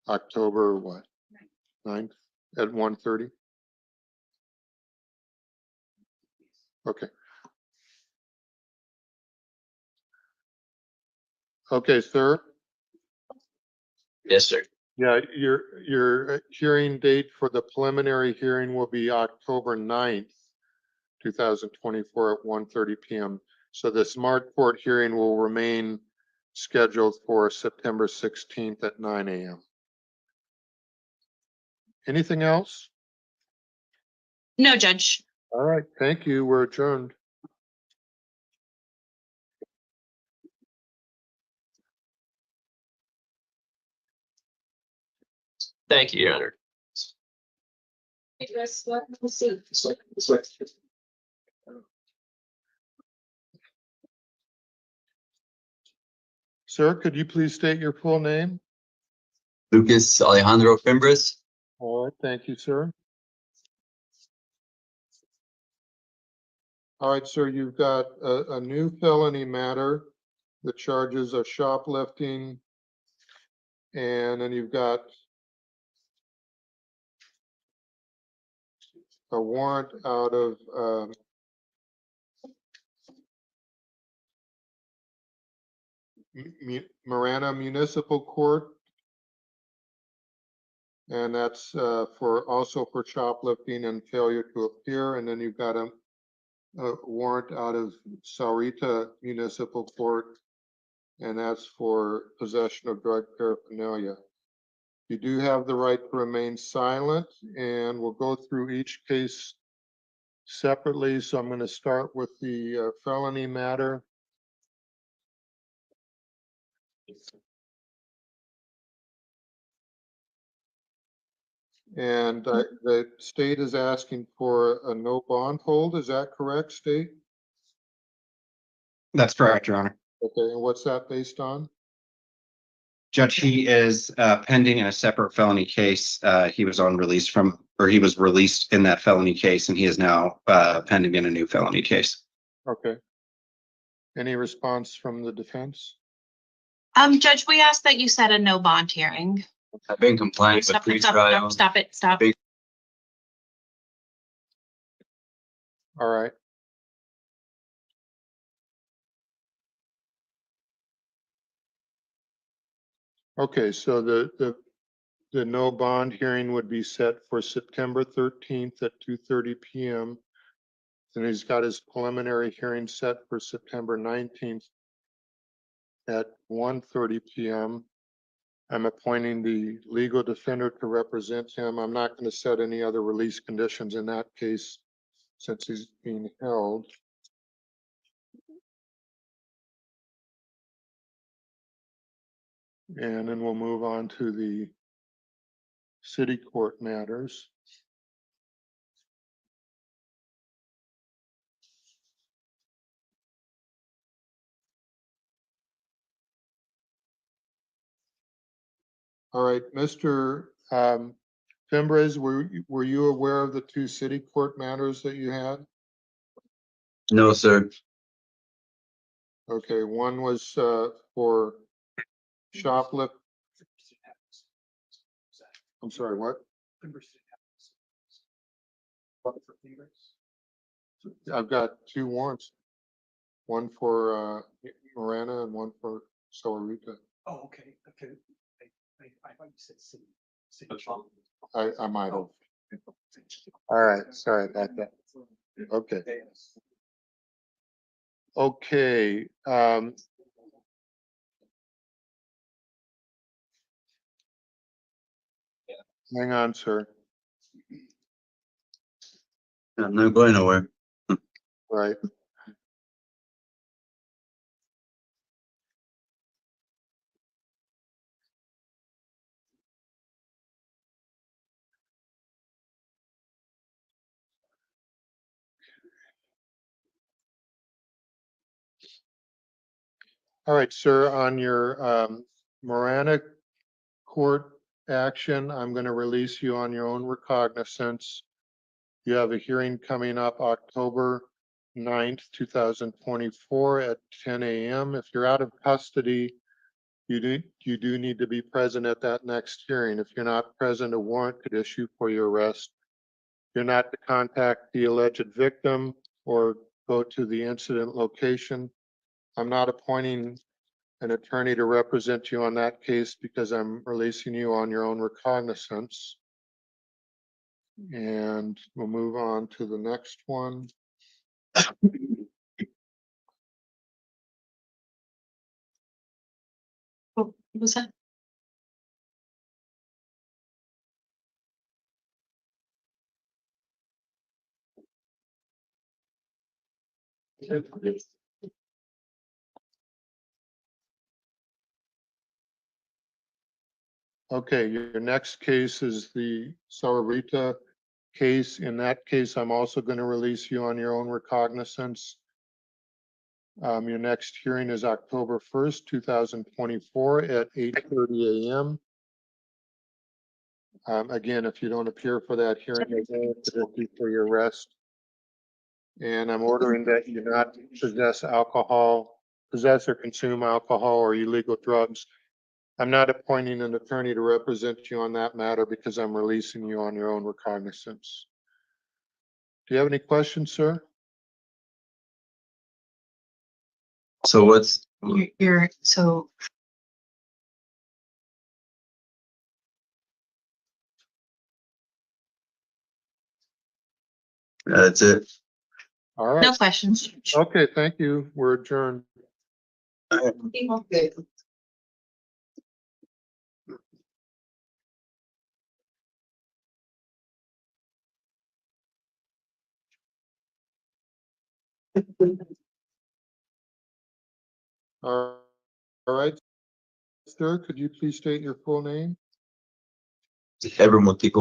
[SPEAKER 3] October what? 9th at 1:30? Okay. Okay, sir.
[SPEAKER 6] Yes, sir.
[SPEAKER 3] Yeah, your hearing date for the preliminary hearing will be October 9th, 2024 at 1:30 p.m. So the smart court hearing will remain scheduled for September 16th at 9 a.m. Anything else?
[SPEAKER 9] No, Judge.
[SPEAKER 3] All right, thank you. We're adjourned.
[SPEAKER 6] Thank you, Your Honor.
[SPEAKER 3] Sir, could you please state your full name?
[SPEAKER 5] Lucas Alejandro Fimbres.
[SPEAKER 3] All right, thank you, sir. All right, sir, you've got a new felony matter. The charges are shoplifting. And then you've got a warrant out of Marana Municipal Court. And that's also for shoplifting and failure to appear. And then you've got a warrant out of Sharica Municipal Court, and that's for possession of drug paraphernalia. You do have the right to remain silent, and we'll go through each case separately. So I'm going to start with the felony matter. And the state is asking for a no bond hold. Is that correct, state?
[SPEAKER 10] That's correct, Your Honor.
[SPEAKER 3] Okay, and what's that based on?
[SPEAKER 10] Judge, he is pending in a separate felony case. He was on release from, or he was released in that felony case, and he is now pending in a new felony case.
[SPEAKER 3] Okay. Any response from the defense?
[SPEAKER 9] Judge, we ask that you set a no bond hearing.
[SPEAKER 5] I've been compliant with
[SPEAKER 9] Stop it,
[SPEAKER 5] pretrial.
[SPEAKER 9] stop it, stop.
[SPEAKER 5] Big-
[SPEAKER 3] All right. Okay, so the no bond hearing would be set for September 13th at 2:30 PM. And he's got his preliminary hearing set for September 19th at 1:30 PM. I'm appointing the legal defender to represent him. I'm not going to set any other release conditions in that case since he's being held. And then we'll move on to the city court matters. All right, Mr. Fimbres, were you aware of the two city court matters that you had?
[SPEAKER 5] No, sir.
[SPEAKER 3] Okay, one was for shoplift. I'm sorry, what? I've got two warrants. One for Morena and one for Sharica.
[SPEAKER 11] Oh, okay, okay. I thought you said city.
[SPEAKER 3] I might have. All right, sorry about that. Okay. Okay. Hang on, sir.
[SPEAKER 5] I'm not going nowhere.
[SPEAKER 3] Right. All right, sir, on your Morana court action, I'm going to release you on your own recognizance. You have a hearing coming up October 9th, 2024 at 10 a.m. If you're out of custody, you do need to be present at that next hearing. If you're not present, a warrant could issue for your arrest. You're not to contact the alleged victim or go to the incident location. I'm not appointing an attorney to represent you on that case because I'm releasing you on your own recognizance. And we'll move on to the next one.
[SPEAKER 9] What was that?
[SPEAKER 3] Okay, your next case is the Sharica case. In that case, I'm also going to release you on your own recognizance. Your next hearing is October 1st, 2024 at 8:30 a.m. Again, if you don't appear for that hearing, you're going to be for your arrest. And I'm ordering that you not possess or consume alcohol or illegal drugs. I'm not appointing an attorney to represent you on that matter because I'm releasing you on your own recognizance. Do you have any questions, sir?
[SPEAKER 5] So what's
[SPEAKER 9] So
[SPEAKER 5] that's it?
[SPEAKER 3] All right.
[SPEAKER 9] no questions.
[SPEAKER 3] Okay, thank you. We're adjourned. All right, sir, could you please state your full name?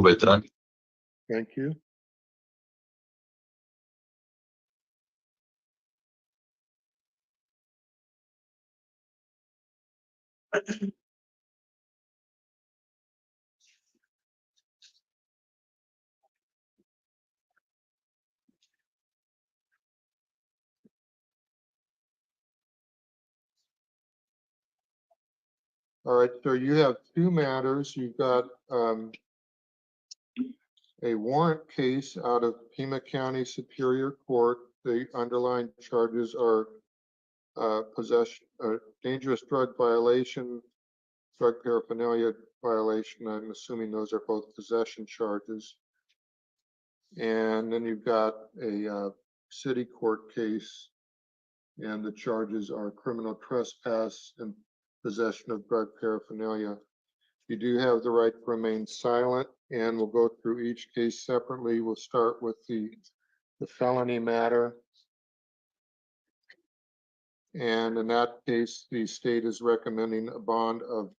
[SPEAKER 5] Beltran.
[SPEAKER 3] Thank you. All right, so you have two matters. You've got a warrant case out of Pima County Superior Court. The underlying charges are possession, dangerous drug violation, drug paraphernalia violation. I'm assuming those are both possession charges. And then you've got a city court case, and the charges are criminal trespass and possession of drug paraphernalia. You do have the right to remain silent, and we'll go through each case separately. We'll start with the felony matter. And in that case, the state is recommending a bond of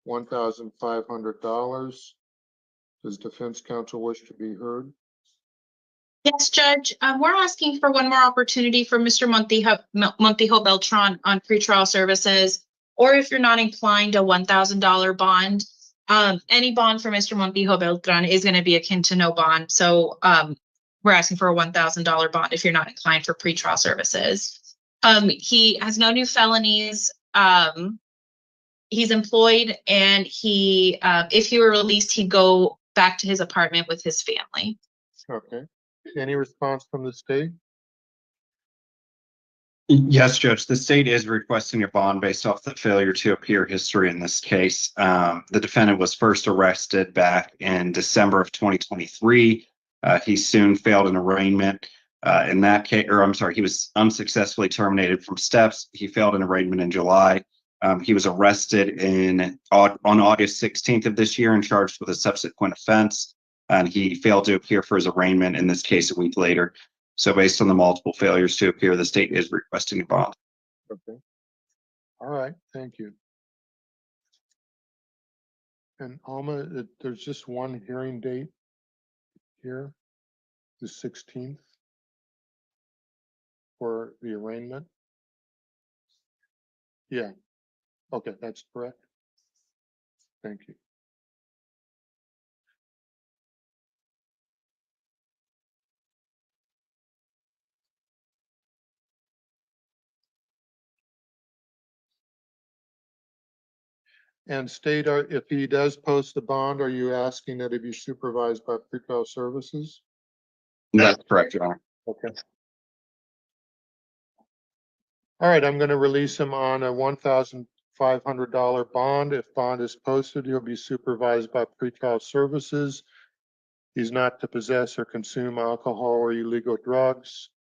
[SPEAKER 3] $1,500. Does defense counsel wish to be heard?
[SPEAKER 9] Yes, Judge. We're asking for one more opportunity for Mr. Montijo Beltran on pretrial services, or if you're not inclined, a $1,000 bond. Any bond for Mr. Montijo Beltran is going to be akin to no bond. So we're asking for a $1,000 bond if you're not inclined for pretrial services. He has no new felonies. He's employed, and if he were released, he'd go back to his apartment with his family.
[SPEAKER 3] Okay. Any response from the state?
[SPEAKER 10] Yes, Judge. The state is requesting a bond based off the failure to appear history in this case. The defendant was first arrested back in December of 2023. He soon failed an arraignment. In that case, or I'm sorry, he was unsuccessfully terminated from steps. He failed an arraignment in July. He was arrested on August 16th of this year and charged with a subsequent offense. And he failed to appear for his arraignment in this case a week later. So based on the multiple failures to appear, the state is requesting a bond.
[SPEAKER 3] Okay. All right, thank you. And Alma, there's just one hearing date here, the 16th, for the arraignment. Yeah, okay, that's correct. Thank you. And state, if he does post the bond, are you asking that it be supervised by pretrial services?
[SPEAKER 10] That's correct, Your Honor.
[SPEAKER 3] Okay. All right, I'm going to release him on a $1,500 bond. If bond is posted, he'll be supervised by pretrial services. He's not to possess or consume alcohol or illegal drugs.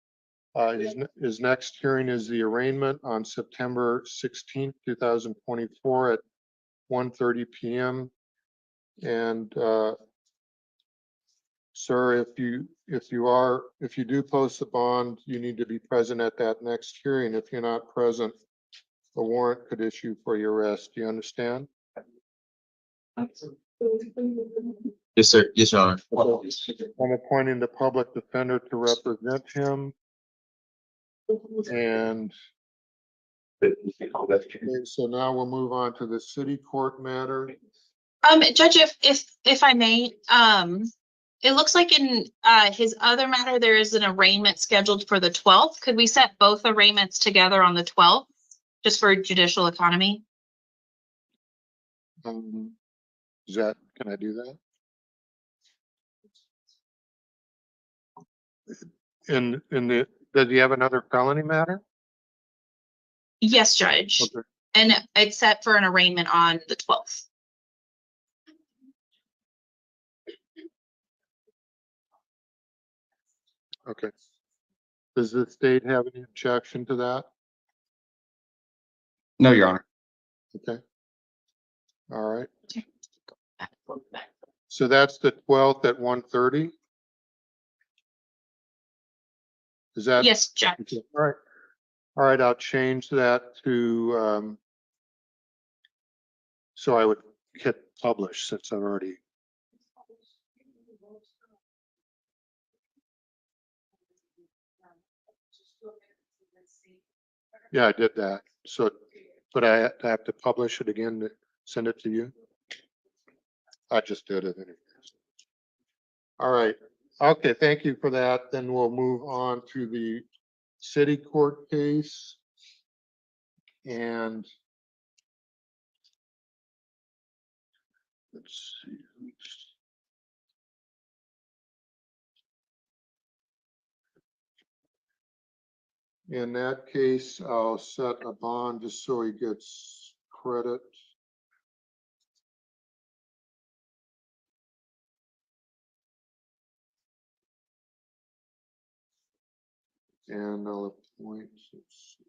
[SPEAKER 3] His next hearing is the arraignment on September 16th, 2024 at 1:30 p.m. And sir, if you do post the bond, you need to be present at that next hearing. If you're not present, a warrant could issue for your arrest. Do you understand?
[SPEAKER 5] Yes, sir. Yes, Your Honor.
[SPEAKER 3] I'm appointing the public defender to represent him. And okay, so now we'll move on to the city court matter.
[SPEAKER 9] Judge, if I may, it looks like in his other matter there is an arraignment scheduled for the 12th. Could we set both arraignments together on the 12th, just for judicial economy?
[SPEAKER 3] Can I do that? Does he have another felony matter?
[SPEAKER 9] Yes, Judge.
[SPEAKER 3] Okay.
[SPEAKER 9] And it's set for an arraignment on the 12th.
[SPEAKER 3] Okay. Does the state have any objection to that?
[SPEAKER 10] No, Your Honor.
[SPEAKER 3] Okay. All right. So that's the 12th at 1:30? Is that?
[SPEAKER 9] Yes, Judge.
[SPEAKER 3] Okay. All right. All right, I'll change that to, so I would hit publish since I've already. Yeah, I did that. So But I have to publish it again to send it to you? I just did it anyways. All right. Okay, thank you for that. Then we'll move on to the city court case. And let's see. In that case, I'll set a bond just so he gets credit. And I'll appoint. Let's see.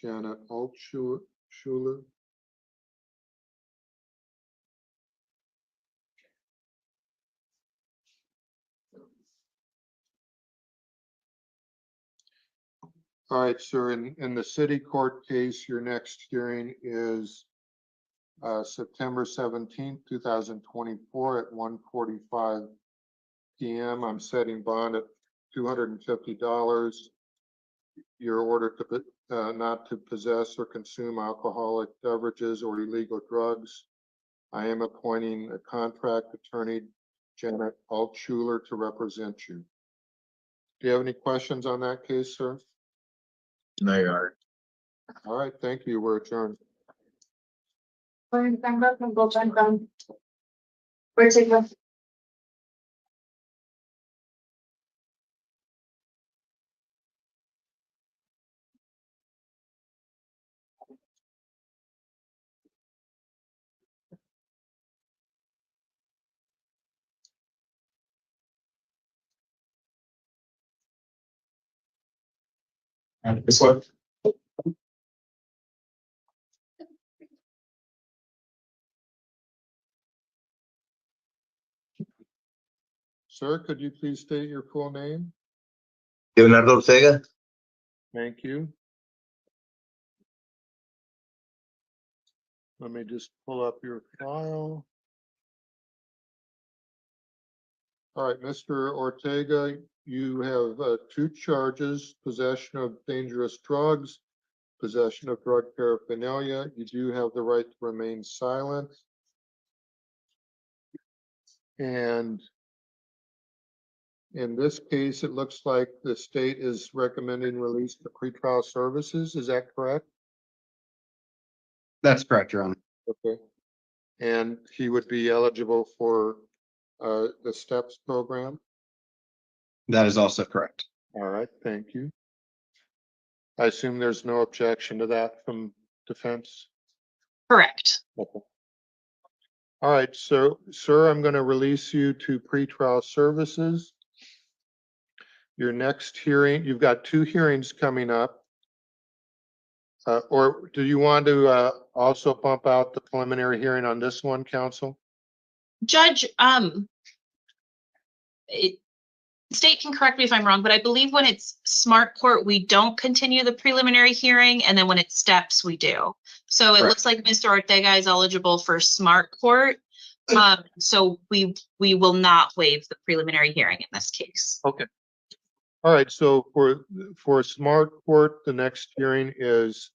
[SPEAKER 3] Janet Altschuler. All right, sir, in the city court case, your next hearing is September 17th, 2024 at 1:45 p.m. I'm setting bond at $250. You're ordered to not to possess or consume alcoholic beverages or illegal drugs. I am appointing a contract attorney, Janet Altschuler, to represent you. Do you have any questions on that case, sir?
[SPEAKER 5] No, Your Honor.
[SPEAKER 3] All right, thank you. We're adjourned.
[SPEAKER 2] Ortega.
[SPEAKER 5] This one.
[SPEAKER 3] Sir, could you please state your full name?
[SPEAKER 5] Leonardo Ortega.
[SPEAKER 3] Thank you. Let me just pull up your file. All right, Mr. Ortega, you have two charges: possession of dangerous drugs, possession of drug paraphernalia. You do have the right to remain silent. And in this case, it looks like the state is recommending release to pretrial services. Is that correct?
[SPEAKER 10] That's correct, Your Honor.
[SPEAKER 3] Okay. And he would be eligible for the STEPS program?
[SPEAKER 10] That is also correct.
[SPEAKER 3] All right, thank you. I assume there's no objection to that from defense?
[SPEAKER 9] Correct.
[SPEAKER 3] Okay. All right, so, sir, I'm going to release you to pretrial services. Your next hearing, you've got two hearings coming up. Or do you want to also bump out the preliminary hearing on this one, counsel?
[SPEAKER 9] Judge, state can correct me if I'm wrong, but I believe when it's smart court, we don't continue the preliminary hearing, and then when it's steps, we do. So it
[SPEAKER 10] Correct.
[SPEAKER 9] looks like Mr. Ortega is eligible for smart court. So we will not waive the preliminary hearing in this case.
[SPEAKER 3] Okay. All right, so for smart court, the next hearing is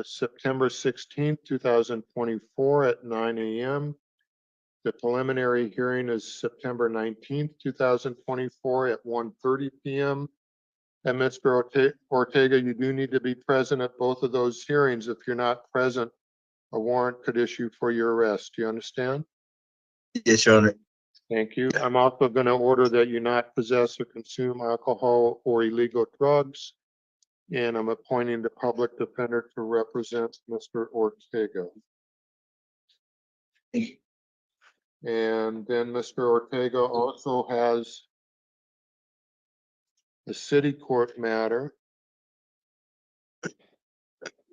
[SPEAKER 3] September 16th, 2024 at 9 a.m. The preliminary hearing is September 19th, 2024 at 1:30 p.m. And Mr. Ortega, you do need to be present at both of those hearings. If you're not present, a warrant could issue for your arrest. Do you understand?
[SPEAKER 5] Yes, Your Honor.
[SPEAKER 3] Thank you. I'm also going to order that you not possess or consume alcohol or illegal drugs. And I'm appointing the public defender to represent Mr. Ortega. And then Mr. Ortega also has the city court matter.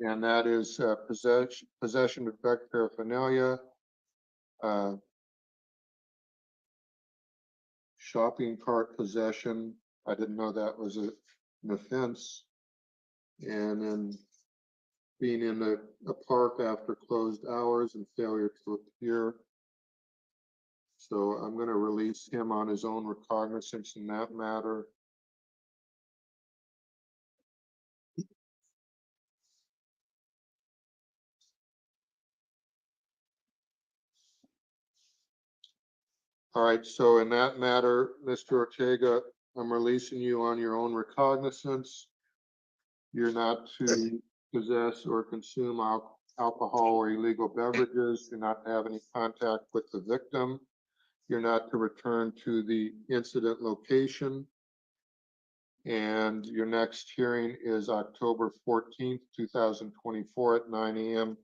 [SPEAKER 3] And that is possession of drug paraphernalia, shopping cart possession. I didn't know that was an offense. And then being in a park after closed hours and failure to appear. So I'm going to release him on his own recognizance in that matter. All right, so in that matter, Mr. Ortega, I'm releasing you on your own recognizance. You're not to possess or consume alcohol or illegal beverages. You're not to have any contact with the victim. You're not to return to the incident location. And your next hearing is October 14th, 2024 at 9 a.m.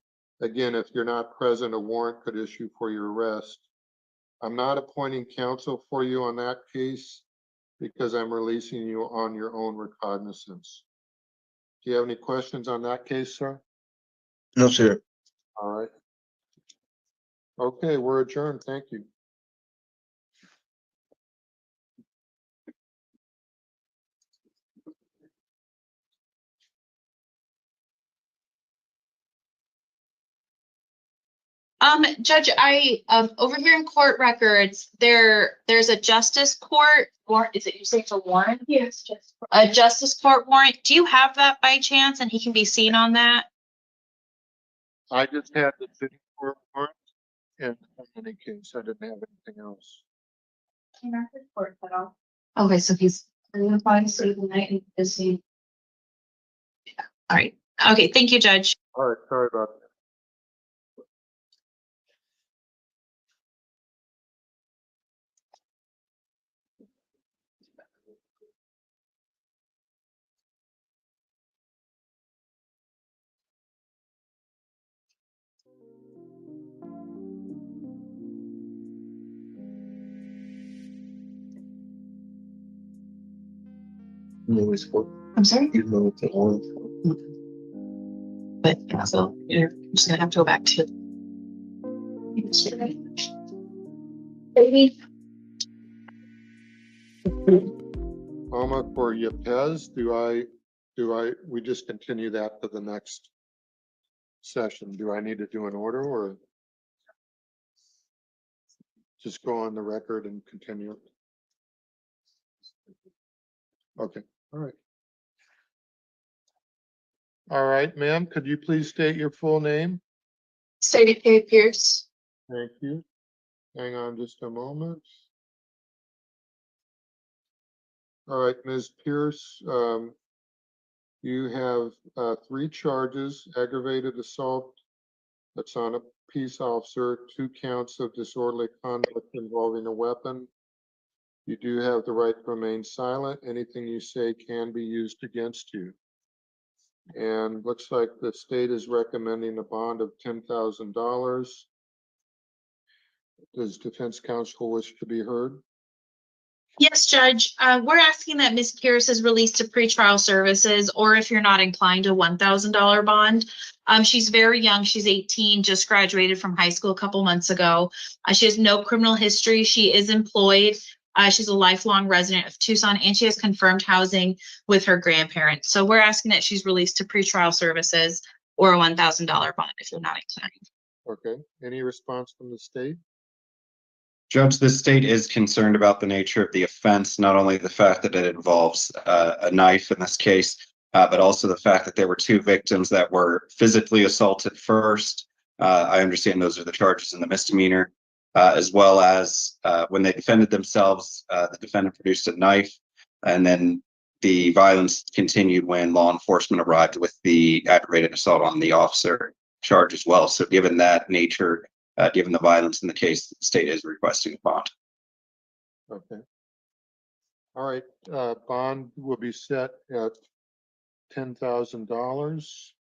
[SPEAKER 3] Again, if you're not present, a warrant could issue for your arrest. I'm not appointing counsel for you on that case because I'm releasing you on your own recognizance. Do you have any questions on that case, sir?
[SPEAKER 5] No, sir.
[SPEAKER 3] All right. Okay, we're adjourned. Thank you.
[SPEAKER 9] Judge, over here in court records, there's a justice court warrant. Is it, you say it's a warrant?
[SPEAKER 2] Yes, just.
[SPEAKER 9] A justice court warrant. Do you have that by chance? And he can be seen on that?
[SPEAKER 3] I just had the city court warrant, and in any case, I didn't have anything else.
[SPEAKER 2] Okay, so he's gonna probably stay the night and busy.
[SPEAKER 9] All right. Okay. Thank you, Judge.
[SPEAKER 3] All right, sorry about that.
[SPEAKER 2] I'm sorry?
[SPEAKER 9] But yeah, so you're just gonna have to go back to.
[SPEAKER 2] Baby.
[SPEAKER 3] Alma, for Yepez, we just continue that to the next session? Do I need to do an order or just go on the record and continue it? Okay, all right. All right, ma'am, could you please state your full name?
[SPEAKER 2] Sadie K. Pierce.
[SPEAKER 3] Thank you. Hang on just a moment. All right, Ms. Pierce, you have 3 charges: aggravated assault that's on a peace officer, 2 counts of disorderly conduct involving a weapon. You do have the right to remain silent. Anything you say can be used against you. And looks like the state is recommending a bond of $10,000. Does defense counsel wish to be heard?
[SPEAKER 9] Yes, Judge. We're asking that Ms. Pierce is released to pretrial services, or if you're not inclined, a $1,000 bond. She's very young. She's 18, just graduated from high school a couple months ago. She has no criminal history. She is employed. She's a lifelong resident of Tucson, and she has confirmed housing with her grandparents. So we're asking that she's released to pretrial services or a $1,000 bond if you're not inclined.
[SPEAKER 3] Okay, any response from the state?
[SPEAKER 10] Judge, the state is concerned about the nature of the offense, not only the fact that it involves a knife in this case, but also the fact that there were 2 victims that were physically assaulted first. I understand those are the charges in the misdemeanor, as well as when they defended themselves, the defendant produced a knife, and then the violence continued when law enforcement arrived with the aggravated assault on the officer charge as well. So given that nature, given the violence in the case, the state is requesting a bond.
[SPEAKER 3] Okay. All right, bond will be set at $10,000.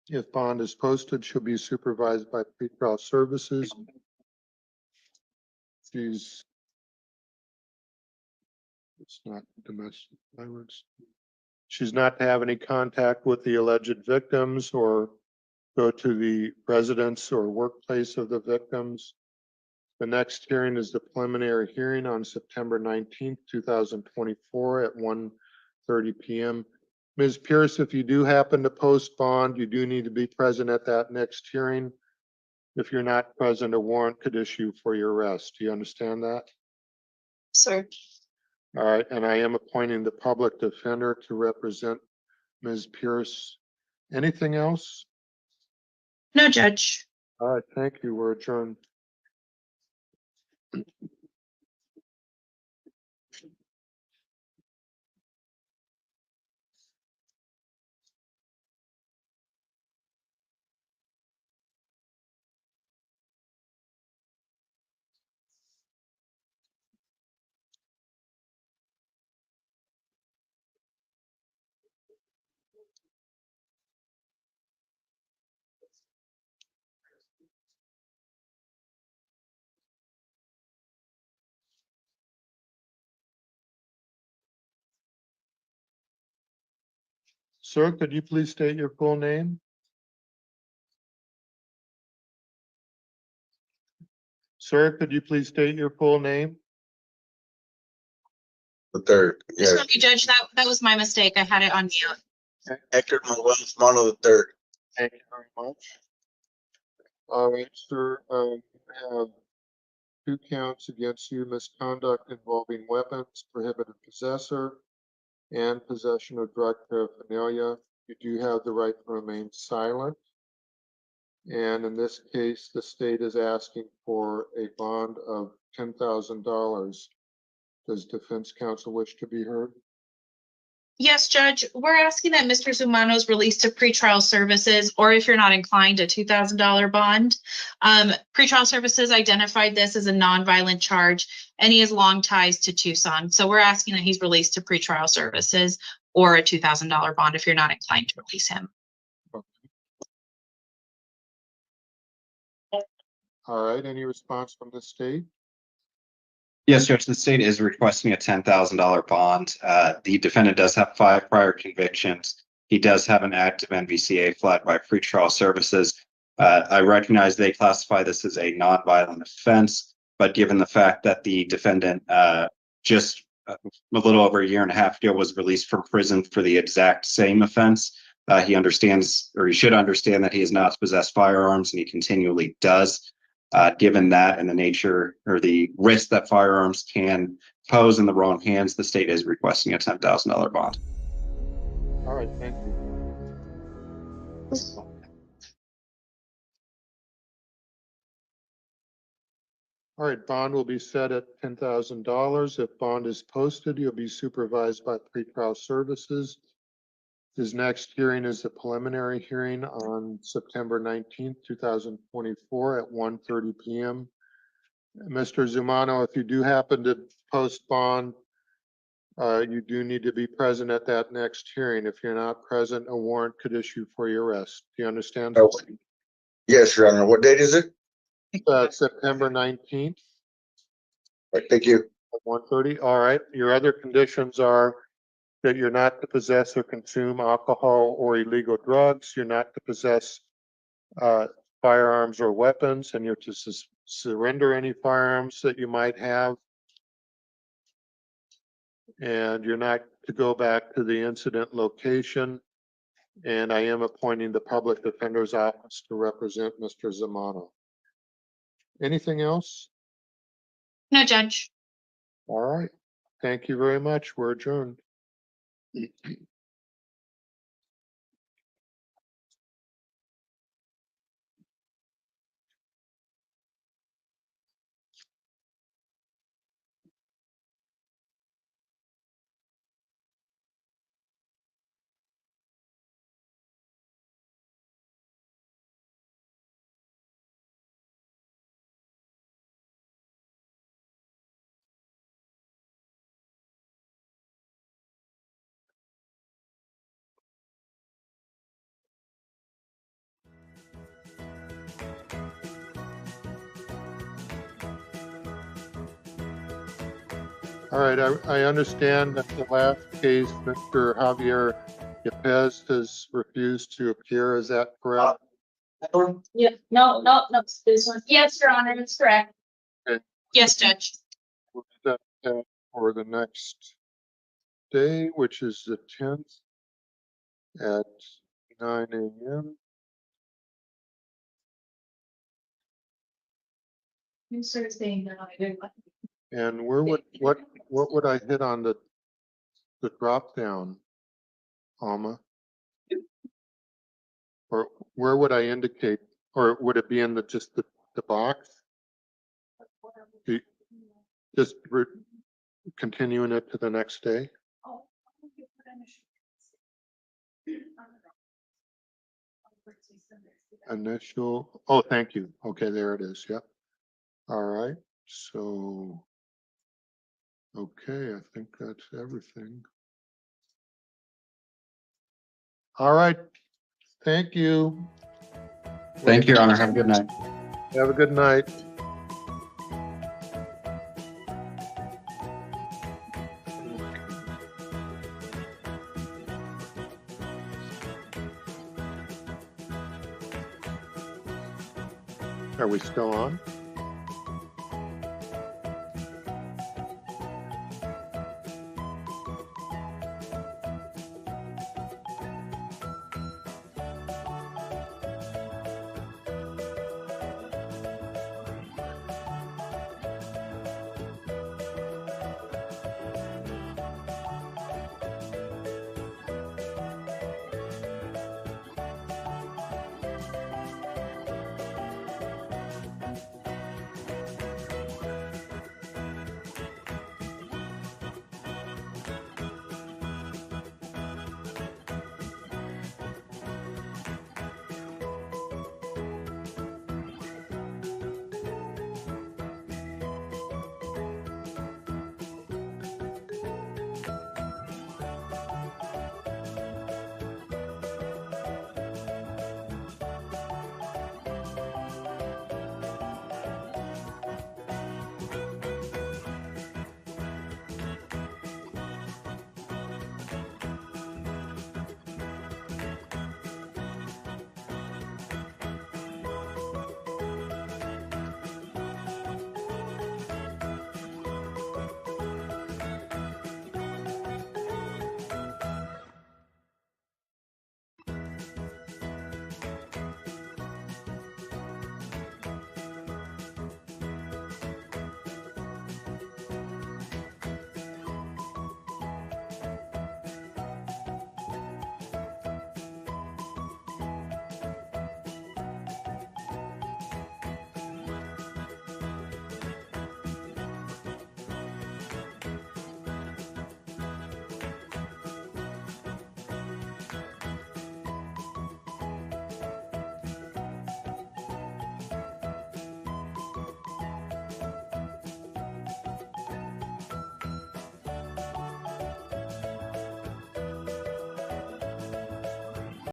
[SPEAKER 3] If bond is posted, she'll be supervised by pretrial services. It's not domestic violence. She's not to have any contact with the alleged victims or go to the residence or workplace of the victims. The next hearing is the preliminary hearing on September 19th, 2024 at 1:30 p.m. Ms. Pierce, if you do happen to post bond, you do need to be present at that next hearing. If you're not present, a warrant could issue for your arrest. Do you understand that?
[SPEAKER 2] Sir.
[SPEAKER 3] All right, and I am appointing the public defender to represent Ms. Pierce. Anything else?
[SPEAKER 9] No, Judge.
[SPEAKER 3] All right, thank you. We're adjourned. Sir, could you please state your full name? Sir, could you please state your full name?
[SPEAKER 5] The third, yes.
[SPEAKER 9] Sorry, Judge, that was my mistake. I had it on mute.
[SPEAKER 5] Hector Manuel Zamano the third.
[SPEAKER 3] Thank you very much. All right, sir, you have 2 counts against you, misconduct involving weapons, prohibited possessor, and possession of drug paraphernalia. You do have the right to remain silent. And in this case, the state is asking for a bond of $10,000. Does defense counsel wish to be heard?
[SPEAKER 9] Yes, Judge, we're asking that Mr. Zamano is released to pretrial services, or if you're not inclined, a $2,000 bond. Pretrial services identified this as a nonviolent charge, and he has long ties to Tucson. So we're asking that he's released to pretrial services or a $2,000 bond if you're not inclined to release him.
[SPEAKER 3] All right, any response from the state?
[SPEAKER 10] Yes, Judge, the state is requesting a $10,000 bond. The defendant does have 5 prior convictions. He does have an active NVCA flagged by pretrial services. I recognize they classify this as a nonviolent offense, but given the fact that the defendant just a little over a year and a half ago was released from prison for the exact same offense, he understands, or he should understand, that he is not to possess firearms, and he continually does. Given that and the nature or the risk that firearms can pose in the wrong hands, the state is requesting a $10,000 bond.
[SPEAKER 3] All right, thank you. All right, bond will be set at $10,000. If bond is posted, you'll be supervised by pretrial services. His next hearing is the preliminary hearing on September 19th, 2024 at 1:30 p.m. Mr. Zamano, if you do happen to post bond, you do need to be present at that next hearing. If you're not present, a warrant could issue for your arrest. Do you understand?
[SPEAKER 5] Oh, yes, Your Honor. What date is it?
[SPEAKER 3] September 19th.
[SPEAKER 5] All right, thank you.
[SPEAKER 3] At 1:30. All right. Your other conditions are that you're not to possess or consume alcohol or illegal drugs. You're not to possess firearms or weapons, and you're to surrender any firearms that you might have. And you're not to go back to the incident location. And I am appointing the public defender's office to represent Mr. Zamano. Anything else?
[SPEAKER 9] No, Judge.
[SPEAKER 3] All right. Thank you very much. We're adjourned. All right, I understand that the last case, Mr. Javier Yepes has refused to appear. Is that correct?
[SPEAKER 2] Yeah, no, this one. Yes, Your Honor, that's correct.
[SPEAKER 9] Yes, Judge.
[SPEAKER 3] We'll set that for the next day, which is the 10th. at 9 a.m.
[SPEAKER 2] You started saying that I didn't like.
[SPEAKER 3] And where would, what would I hit on the drop down, Alma? Or where would I indicate, or would it be in the, just the box? Just continuing it to the next day? Initial, oh, thank you. Okay, there it is. Yep. All right. So, okay, I think that's everything. All right. Thank you.
[SPEAKER 10] Thank you, Your Honor. Have a good night.
[SPEAKER 3] Have a good night. Are we still on?